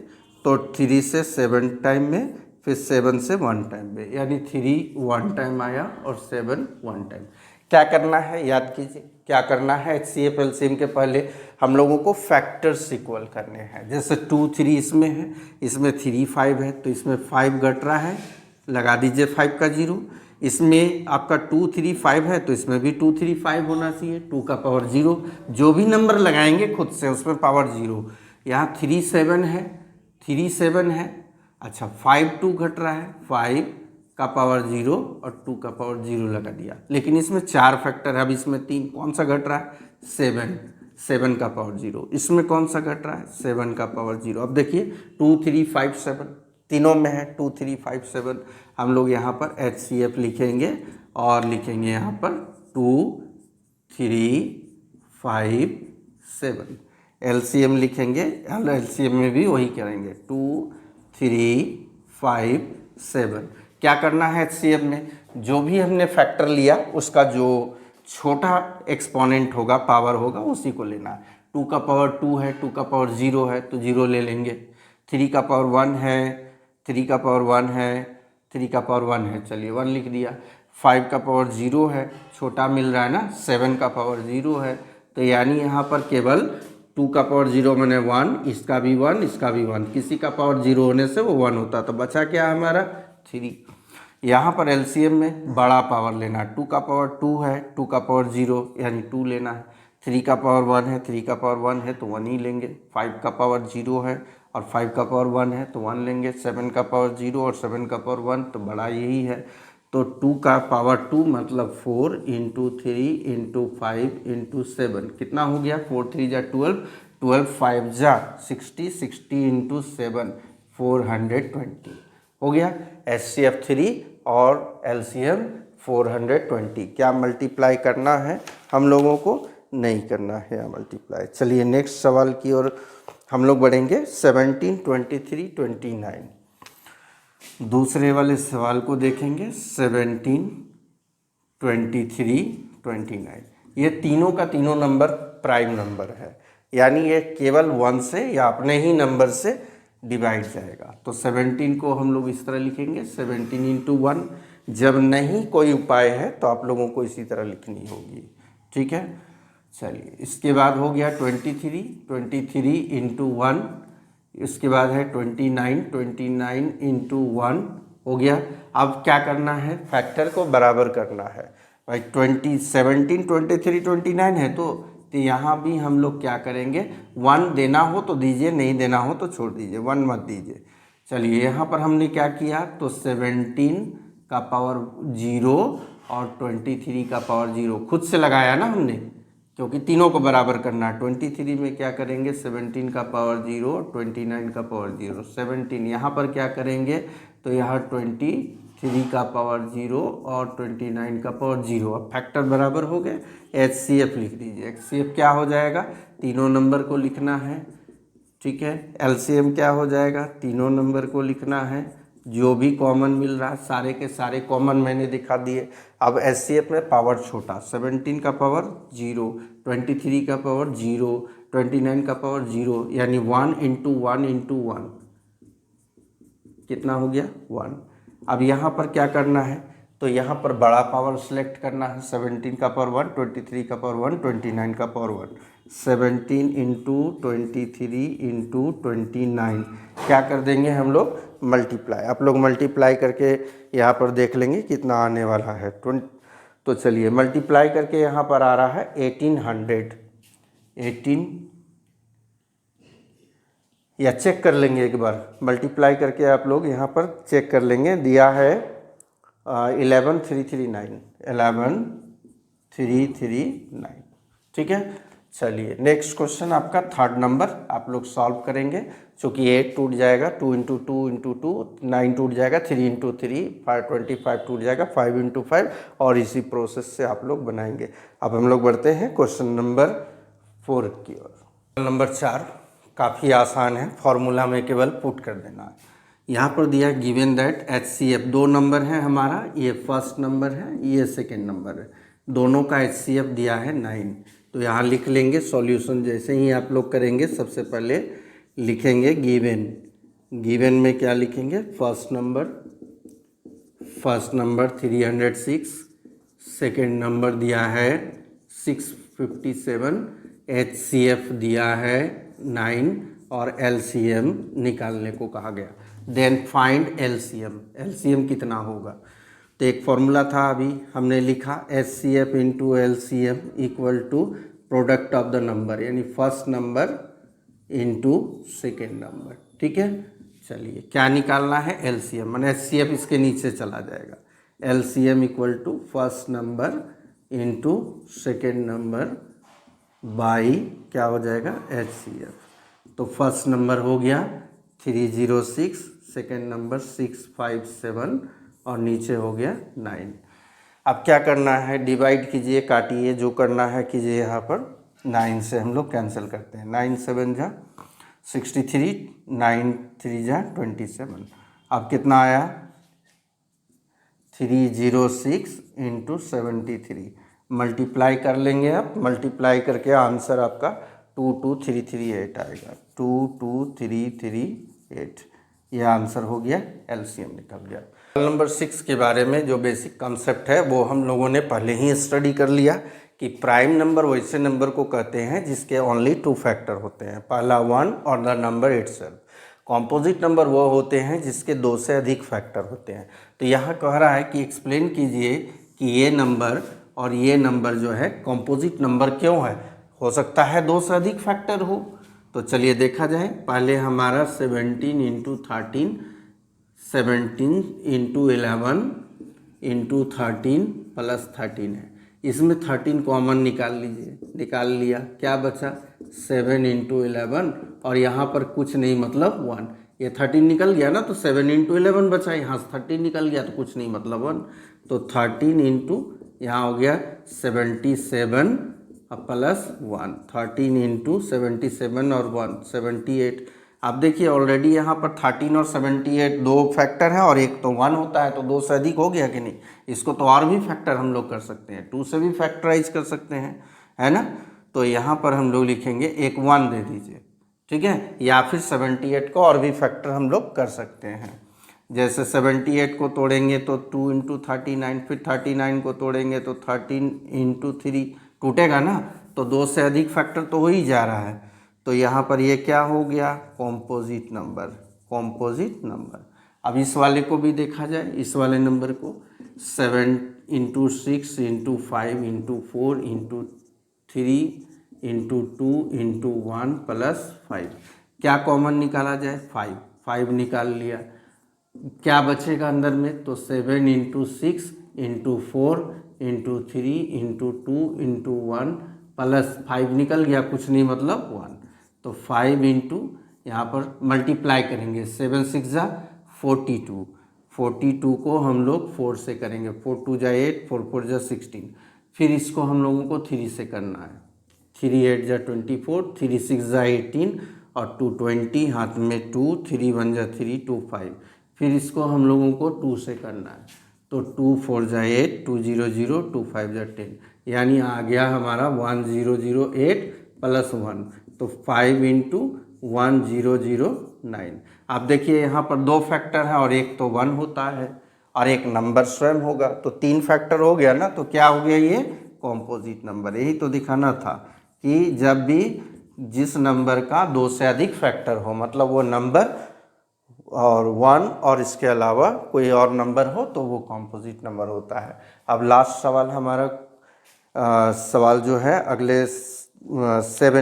तो 3 से 7 टाइम में, फिर 7 से 1 टाइम में, यानी 3 1 टाइम आया और 7 1 टाइम। क्या करना है याद कीजिए, क्या करना है, HCF LCM के पहले हम लोगों को फैक्टर्स इक्वल करने हैं। जैसे 2 3 इसमें है, इसमें 3 5 है, तो इसमें 5 घट रहा है, लगा दीजिए 5 का 0। इसमें आपका 2 3 5 है, तो इसमें भी 2 3 5 होना चाहिए, 2 का पावर 0। जो भी नंबर लगाएंगे खुद से उसमें पावर 0। यहाँ 3 7 है, 3 7 है, अच्छा 5 2 घट रहा है, 5 का पावर 0 और 2 का पावर 0 लगा दिया। लेकिन इसमें 4 फैक्टर है, अब इसमें 3, कौन सा घट रहा है, 7 का पावर 0। इसमें कौन सा घट रहा है, 7 का पावर 0। अब देखिए 2 3 5 7 तीनों में है, 2 3 5 7। हम लोग यहाँ पर HCF लिखेंगे और लिखेंगे यहाँ पर 2 3 5 7। LCM लिखेंगे, LCM में भी वही करेंगे 2 3 5 7। क्या करना है HCF में, जो भी हमने फैक्टर लिया उसका जो छोटा एक्सपोनेंट होगा, पावर होगा, उसी को लेना है। 2 का पावर 2 है, 2 का पावर 0 है तो 0 ले लेंगे। 3 का पावर 1 है, 3 का पावर 1 है, 3 का पावर 1 है, चलिए 1 लिख दिया। 5 का पावर 0 है, छोटा मिल रहा है ना, 7 का पावर 0 है, तो यानी यहाँ पर केवल 2 का पावर 0 मैंने 1, इसका भी 1, इसका भी 1, किसी का पावर 0 होने से वो 1 होता, तो बचा क्या हमारा 3। यहाँ पर LCM में बड़ा पावर लेना है, 2 का पावर 2 है, 2 का पावर 0 यानी 2 लेना है, 3 का पावर 1 है, 3 का पावर 1 है तो 1 ही लेंगे। 5 का पावर 0 है और 5 का पावर 1 है तो 1 लेंगे। 7 का पावर 0 और 7 का पावर 1 तो बड़ा यही है। तो 2 का पावर 2 मतलब 4 इंटू 3 इंटू 5 इंटू 7 कितना हो गया? 4 3 जा 12, 12 5 जा 60, 60 इंटू 7 420 हो गया। HCF 3 और LCM 420। क्या मल्टीप्लाई करना है हम लोगों को? नहीं करना है मल्टीप्लाई। चलिए नेक्स्ट सवाल की ओर हम लोग बढ़ेंगे। 17, 23, 29 दूसरे वाले सवाल को देखेंगे। 17, 23, 29 ये तीनों का तीनों नंबर प्राइम नंबर है, यानी ये केवल 1 से या अपने ही नंबर से डिवाइड जाएगा। तो 17 को हम लोग इस तरह लिखेंगे 17 इंटू 1। जब नहीं कोई उपाय है तो आप लोगों को इसी तरह लिखनी होगी, ठीक है। चलिए इसके बाद हो गया 23, 23 इंटू 1। इसके बाद है 29, 29 इंटू 1 हो गया। अब क्या करना है? फैक्टर को बराबर करना है भाई। 17, 23, 29 है तो यहाँ भी हम लोग क्या करेंगे? 1 देना हो तो दीजिए, नहीं देना हो तो छोड़ दीजिए, 1 मत दीजिए। चलिए यहाँ पर हमने क्या किया? तो 17 का पावर 0 और 23 का पावर 0 खुद से लगाया ना हमने, क्योंकि तीनों को बराबर करना है। 23 में क्या करेंगे? 17 का पावर 0, 29 का पावर 0, 17 यहाँ पर क्या करेंगे? तो यहाँ 23 का पावर 0 और 29 का पावर 0। अब फैक्टर बराबर हो गए। HCF लिख दीजिए। HCF क्या हो जाएगा? तीनों नंबर को लिखना है, ठीक है। LCM क्या हो जाएगा? तीनों नंबर को लिखना है। जो भी कॉमन मिल रहा है सारे के सारे कॉमन मैंने दिखा दिए। अब HCF में पावर छोटा, 17 का पावर 0, 23 का पावर 0, 29 का पावर 0, यानी 1 इंटू 1 इंटू 1 कितना हो गया? 1। अब यहाँ पर क्या करना है? तो यहाँ पर बड़ा पावर सेलेक्ट करना है। 17 का पावर 1, 23 का पावर 1, 29 का पावर 1। 17 इंटू 23 इंटू 29 क्या कर देंगे हम लोग? मल्टीप्लाई। आप लोग मल्टीप्लाई करके यहाँ पर देख लेंगे कितना आने वाला है। तो चलिए मल्टीप्लाई करके यहाँ पर आ रहा है 1800। 18 या चेक कर लेंगे एक बार, मल्टीप्लाई करके आप लोग यहाँ पर चेक कर लेंगे। दिया है 11339, 11339, ठीक है। चलिए नेक्स्ट क्वेश्चन आपका थर्ड नंबर आप लोग सॉल्व करेंगे। चूँकि 8 टूट जाएगा, 2 इंटू 2 इंटू 2 9 टूट जाएगा, 3 इंटू 3 25 टूट जाएगा, 5 इंटू 5 और इसी प्रोसेस से आप लोग बनाएंगे। अब हम लोग बढ़ते हैं क्वेश्चन नंबर 4 की ओर। नंबर 4 काफ़ी आसान है, फॉर्मूला में केवल पुट कर देना है। यहाँ पर दिया गिवन दैट HCF 2 नंबर है हमारा, ये फर्स्ट नंबर है, ये सेकेंड नंबर है, दोनों का HCF दिया है 9। तो यहाँ लिख लेंगे सॉल्यूशन। जैसे ही आप लोग करेंगे सबसे पहले लिखेंगे गिवन। गिवन में क्या लिखेंगे? फर्स्ट नंबर 306, सेकेंड नंबर दिया है 657, HCF दिया है 9 और LCM निकालने को कहा गया। Then find LCM। LCM कितना होगा? तो एक फॉर्मूला था अभी हमने लिखा HCF into LCM equal to product of the number, यानी first number into second number, ठीक है। चलिए क्या निकालना है? LCM, माने HCF इसके नीचे चला जाएगा। LCM equal to first number into second number by क्या हो जाएगा? HCF। तो फर्स्ट नंबर हो गया 306, सेकेंड नंबर 657 और नीचे हो गया 9। अब क्या करना है? डिवाइड कीजिए, काटिए, जो करना है कीजिए। यहाँ पर 9 से हम लोग कैंसिल करते हैं। 9 7 जा 63, 9 3 जा 27। अब कितना आया? 306 इंटू 73। मल्टीप्लाई कर लेंगे। आप मल्टीप्लाई करके आंसर आपका 22338 आएगा। 22338 ये आंसर हो गया। LCM निकल गया। नंबर 6 के बारे में जो बेसिक कॉन्सेप्ट है वो हम लोगों ने पहले ही स्टडी कर लिया कि प्राइम नंबर वैसे नंबर को कहते हैं जिसके ओनली 2 फैक्टर होते हैं, पहला 1 और the number itself. Composite number वो होते हैं जिसके 2 से अधिक फैक्टर होते हैं। तो यहाँ कह रहा है कि एक्सप्लेन कीजिए कि ये नंबर और ये नंबर जो है कॉम्पोजिट नंबर क्यों है, हो सकता है 2 से अधिक फैक्टर हो। तो चलिए देखा जाए, पहले हमारा 17 इंटू 13, 17 इंटू 11 इंटू 13 प्लस 13 है। इसमें 13 कॉमन निकाल लीजिए, निकाल लिया, क्या बचा 7 इंटू 11 और यहाँ पर कुछ नहीं मतलब 1। ये 13 निकल गया ना, तो 7 इंटू 11 बचा, यहाँ से 13 निकल गया तो कुछ नहीं मतलब 1। तो 13 इंटू यहाँ हो गया 77 प्लस 1, 13 इंटू 77 और 1 78। आप देखिए ऑलरेडी यहाँ पर 13 और 78 दो फैक्टर है और एक तो 1 होता है, तो 2 से अधिक हो गया कि नहीं। इसको तो और भी फैक्टर हम लोग कर सकते हैं, 2 से भी फैक्टराइज कर सकते हैं, है ना। तो यहाँ पर हम लोग लिखेंगे एक 1 दे दीजिए, ठीक है, या फिर 78 को और भी फैक्टर हम लोग कर सकते हैं। जैसे 78 को तोड़ेंगे तो 2 इंटू 39, फिर 39 को तोड़ेंगे तो 13 इंटू 3 टूटेगा ना, तो 2 से अधिक फैक्टर तो हो ही जा रहा है। तो यहाँ पर ये क्या हो गया, कॉम्पोजिट नंबर, कॉम्पोजिट नंबर। अब इस वाले को भी देखा जाए, इस वाले नंबर को 7 into 6 into 5 into 4 into 3 into 2 into 1 plus 5। क्या कॉमन निकाला जाए, 5, 5 निकाल लिया, क्या बचेगा अंदर में, तो 7 into 6 into 4 into 3 into 2 into 1 plus 5 निकल गया, कुछ नहीं मतलब 1। तो 5 इंटू यहाँ पर मल्टीप्लाई करेंगे, 7 6 जा 42, 42 को हम लोग 4 से करेंगे, 4 2 जा 8, 4 4 जा 16। फिर इसको हम लोगों को 3 से करना है, 3 8 जा 24, 3 6 जा 18 और 2 20, हाथ में 2, 3 1 जा 3, 2 5। फिर इसको हम लोगों को 2 से करना है, तो 2 4 जा 8, 2 0 0, 2 5 जा 10, यानी आ गया हमारा 1008 प्लस 1, तो 5 इंटू 1009। आप देखिए यहाँ पर 2 फैक्टर है और एक तो 1 होता है और एक नंबर स्वयं होगा, तो 3 फैक्टर हो गया ना, तो क्या हो गया, ये कॉम्पोजिट नंबर। यही तो दिखाना था कि जब भी जिस नंबर का 2 से अधिक फैक्टर हो, मतलब वो नंबर और 1 और इसके अलावा कोई और नंबर हो तो वो कॉम्पोजिट नंबर होता है। अब लास्ट सवाल हमारा सवाल जो है अगले 7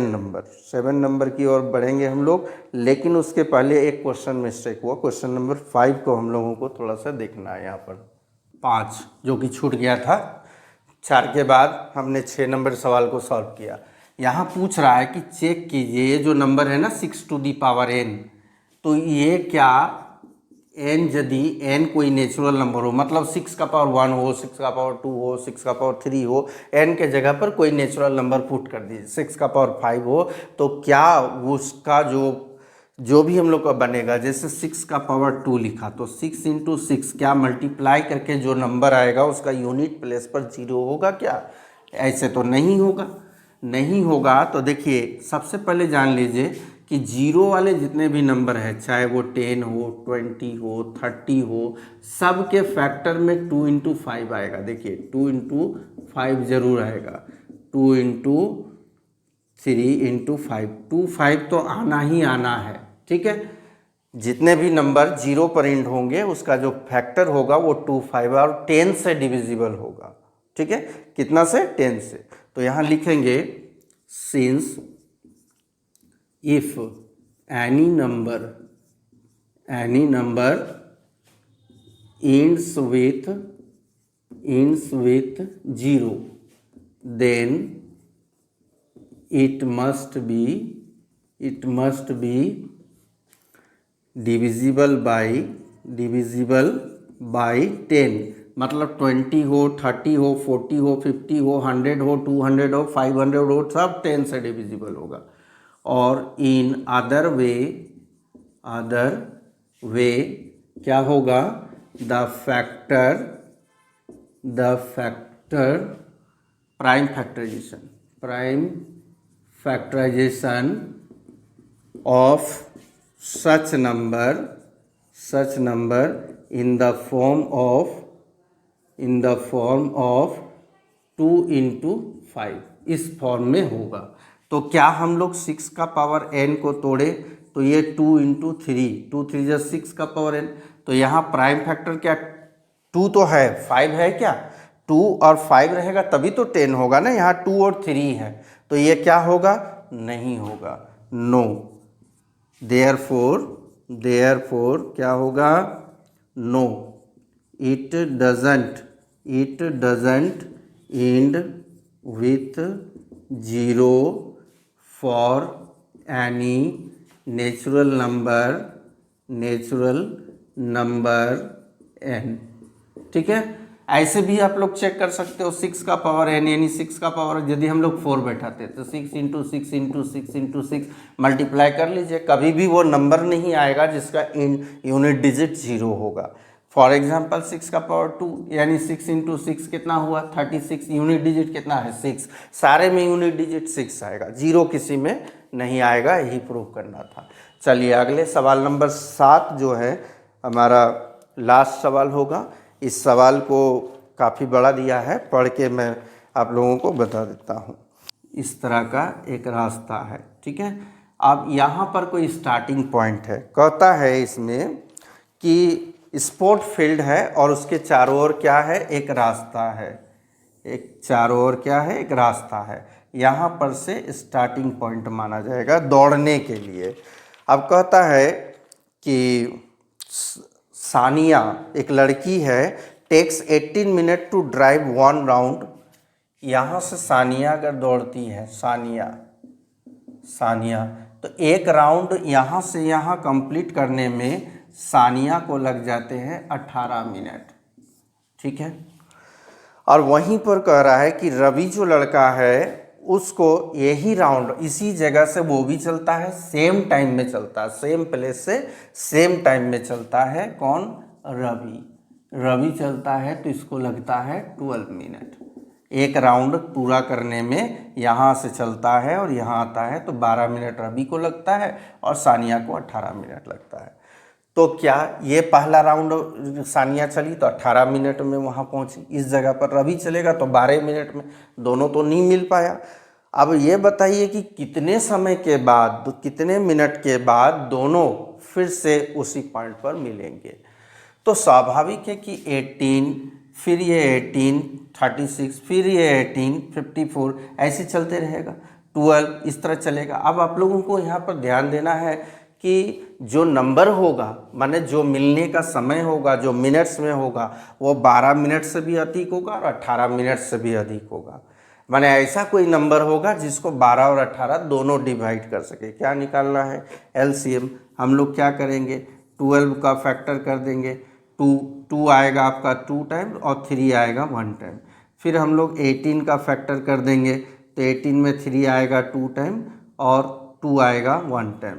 नंबर की ओर बढ़ेंगे हम लोग, लेकिन उसके पहले एक क्वेश्चन मिस्टेक हुआ, क्वेश्चन नंबर 5 को हम लोगों को थोड़ा सा देखना है। यहाँ पर 5 जो कि छूट गया था, 4 के बाद हमने 6 नंबर सवाल को सॉल्व किया। यहाँ पूछ रहा है कि चेक कीजिए, ये जो नंबर है ना 6 टू दी पावर n, तो ये क्या n यदि n कोई नेचुरल नंबर हो, मतलब 6 का पावर 1 हो, 6 का पावर 2 हो, 6 का पावर 3 हो, n के जगह पर कोई नेचुरल नंबर पुट कर दीजिए, 6 का पावर 5 हो, तो क्या उसका जो भी हम लोग का बनेगा, जैसे 6 का पावर 2 लिखा तो 6 इंटू 6 क्या मल्टीप्लाई करके जो नंबर आएगा उसका यूनिट प्लेस पर 0 होगा क्या, ऐसे तो नहीं होगा। नहीं होगा तो देखिए सबसे पहले जान लीजिए कि 0 वाले जितने भी नंबर है, चाहे वो 10 हो, 20 हो, 30 हो, सब के फैक्टर में 2 इंटू 5 आएगा। देखिए 2 इंटू 5 जरूर आएगा, 2 इंटू 3 इंटू 5, 2 5 तो आना ही आना है, ठीक है। जितने भी नंबर 0 पर एंड होंगे उसका जो फैक्टर होगा वो 2 5 और 10 से डिविजिबल होगा, ठीक है। कितना से, 10 से। तो यहाँ लिखेंगे since if any number ends with 0, then it must be divisible by 10, मतलब 20 हो, 30 हो, 40 हो, 50 हो, 100 हो, 200 हो, 500 हो, सब 10 से डिविजिबल होगा। और इन अदर वे क्या होगा, the factor prime factorization of such number in the form of 2 into 5, इस फॉर्म में होगा। तो क्या हम लोग 6 का पावर n को तोड़े तो ये 2 इंटू 3, 2 3 जा 6 का पावर n, तो यहाँ प्राइम फैक्टर क्या 2 तो है, 5 है क्या, 2 और 5 रहेगा तभी तो 10 होगा ना, यहाँ 2 और 3 है, तो ये क्या होगा, नहीं होगा, नो। देयरफॉर क्या होगा, no, it doesn't end with zero for any natural number n। ठीक है, ऐसे भी आप लोग चेक कर सकते हो 6 का पावर n, यानी 6 का पावर यदि हम लोग 4 बैठाते तो 6 इंटू 6 इंटू 6 इंटू 6 मल्टीप्लाई कर लीजिए, कभी भी वो नंबर नहीं आएगा जिसका यूनिट डिजिट 0 होगा। फॉर एग्जाम्पल 6 का पावर 2 यानी 6 इंटू 6 कितना हुआ 36, यूनिट डिजिट कितना है 6, सारे में यूनिट डिजिट 6 आएगा, 0 किसी में नहीं आएगा, यही प्रूव करना था। चलिए अगले सवाल नंबर 7 जो है हमारा लास्ट सवाल होगा। इस सवाल को काफ़ी बड़ा दिया है, पढ़ के मैं आप लोगों को बता देता हूँ। इस तरह का एक रास्ता है, ठीक है। अब यहाँ पर कोई स्टार्टिंग पॉइंट है, कहता है इसमें कि स्पोर्ट फील्ड है और उसके चारों ओर क्या है, एक रास्ता है, एक चारों ओर क्या है, एक रास्ता है, यहाँ पर से स्टार्टिंग पॉइंट माना जाएगा दौड़ने के लिए। अब कहता है कि सानिया एक लड़की है, takes 18 minute to drive 1 round. यहाँ से सानिया अगर दौड़ती है, सानिया तो एक राउंड यहाँ से यहाँ कंप्लीट करने में सानिया को लग जाते हैं 18 मिनट, ठीक है। और वहीं पर कह रहा है कि रवि जो लड़का है उसको यही राउंड इसी जगह से वो भी चलता है, सेम टाइम में चलता है, सेम प्लेस से सेम टाइम में चलता है। कौन, रवि चलता है तो इसको लगता है 12 मिनट। एक राउंड पूरा करने में यहाँ से चलता है और यहाँ आता है तो 12 मिनट रवि को लगता है और सानिया को 18 मिनट लगता है। तो क्या ये पहला राउंड सानिया चली तो 18 मिनट में वहाँ पहुँची, इस जगह पर रवि चलेगा तो 12 मिनट में, दोनों तो नहीं मिल पाया। अब ये बताइए कि कितने समय के बाद, कितने मिनट के बाद दोनों फिर से उसी पॉइंट पर मिलेंगे। तो स्वाभाविक है कि 18, फिर ये 18, 36, फिर ये 18, 54, ऐसे चलते रहेगा, 12 इस तरह चलेगा। अब आप लोगों को यहाँ पर ध्यान देना है कि जो नंबर होगा, माने जो मिलने का समय होगा, जो मिनट्स में होगा, वो 12 मिनट से भी अधिक होगा और 18 मिनट से भी अधिक होगा। माने ऐसा कोई नंबर होगा जिसको 12 और 18 दोनों डिवाइड कर सके। क्या निकालना है, एलसीएम। हम लोग क्या करेंगे, 12 का फैक्टर कर देंगे, 2 आएगा आपका 2 टाइम और 3 आएगा 1 टाइम। फिर हम लोग 18 का फैक्टर कर देंगे तो 18 में 3 आएगा 2 टाइम और 2 आएगा 1 टाइम,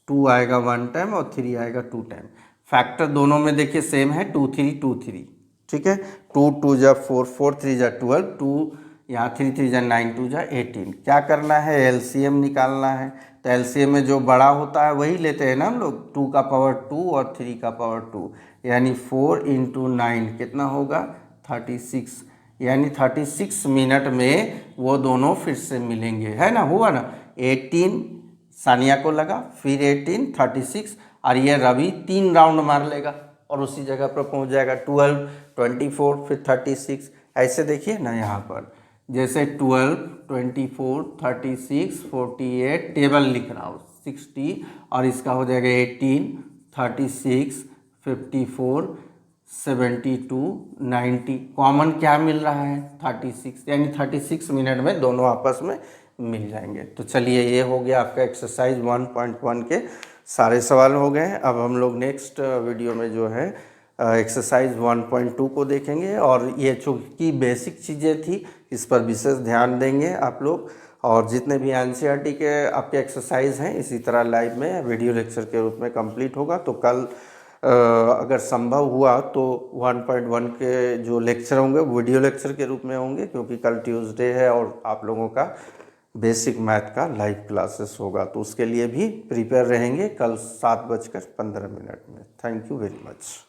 2 आएगा 1 टाइम और 3 आएगा 2 टाइम। फैक्टर दोनों में देखिए सेम है, 2 3 2 3, ठीक है। 2 2 जा 4, 4 3 जा 12, 2 यहाँ 3 3 जा 9, 2 जा 18। क्या करना है, एलसीएम निकालना है। तो एलसीएम में जो बड़ा होता है वही लेते हैं ना हम लोग, 2 का पावर 2 और 3 का पावर 2, यानी 4 इंटू 9 कितना होगा 36, यानी 36 मिनट में वो दोनों फिर से मिलेंगे, है ना, हुआ ना। 18 सानिया को लगा, फिर 18, 36 और ये रवि 3 राउंड मार लेगा और उसी जगह पर पहुंच जाएगा। 12, 24, फिर 36, ऐसे देखिए ना यहाँ पर जैसे 12, 24, 36, 48, टेबल लिख रहा हूँ 60 और इसका हो जाएगा 18, 36, 54, 72, 90, कॉमन क्या मिल रहा है 36, यानी 36 मिनट में दोनों आपस में मिल जाएंगे। तो चलिए ये हो गया आपका एक्सरसाइज 1.1 के सारे सवाल हो गए। अब हम लोग नेक्स्ट वीडियो में जो है एक्सरसाइज 1.2 को देखेंगे और ये चूँकि बेसिक चीज़ें थी इस पर विशेष ध्यान देंगे आप लोग। और जितने भी एनसीईआरटी के आपके एक्सरसाइज हैं इसी तरह लाइव में वीडियो लेक्चर के रूप में कंप्लीट होगा। तो कल अगर संभव हुआ तो 1.1 के जो लेक्चर होंगे वीडियो लेक्चर के रूप में होंगे, क्योंकि कल ट्यूसडे है और आप लोगों का बेसिक मैथ का लाइव क्लासेस होगा, तो उसके लिए भी प्रिपेयर रहेंगे कल 7:15 में। Thank you very much.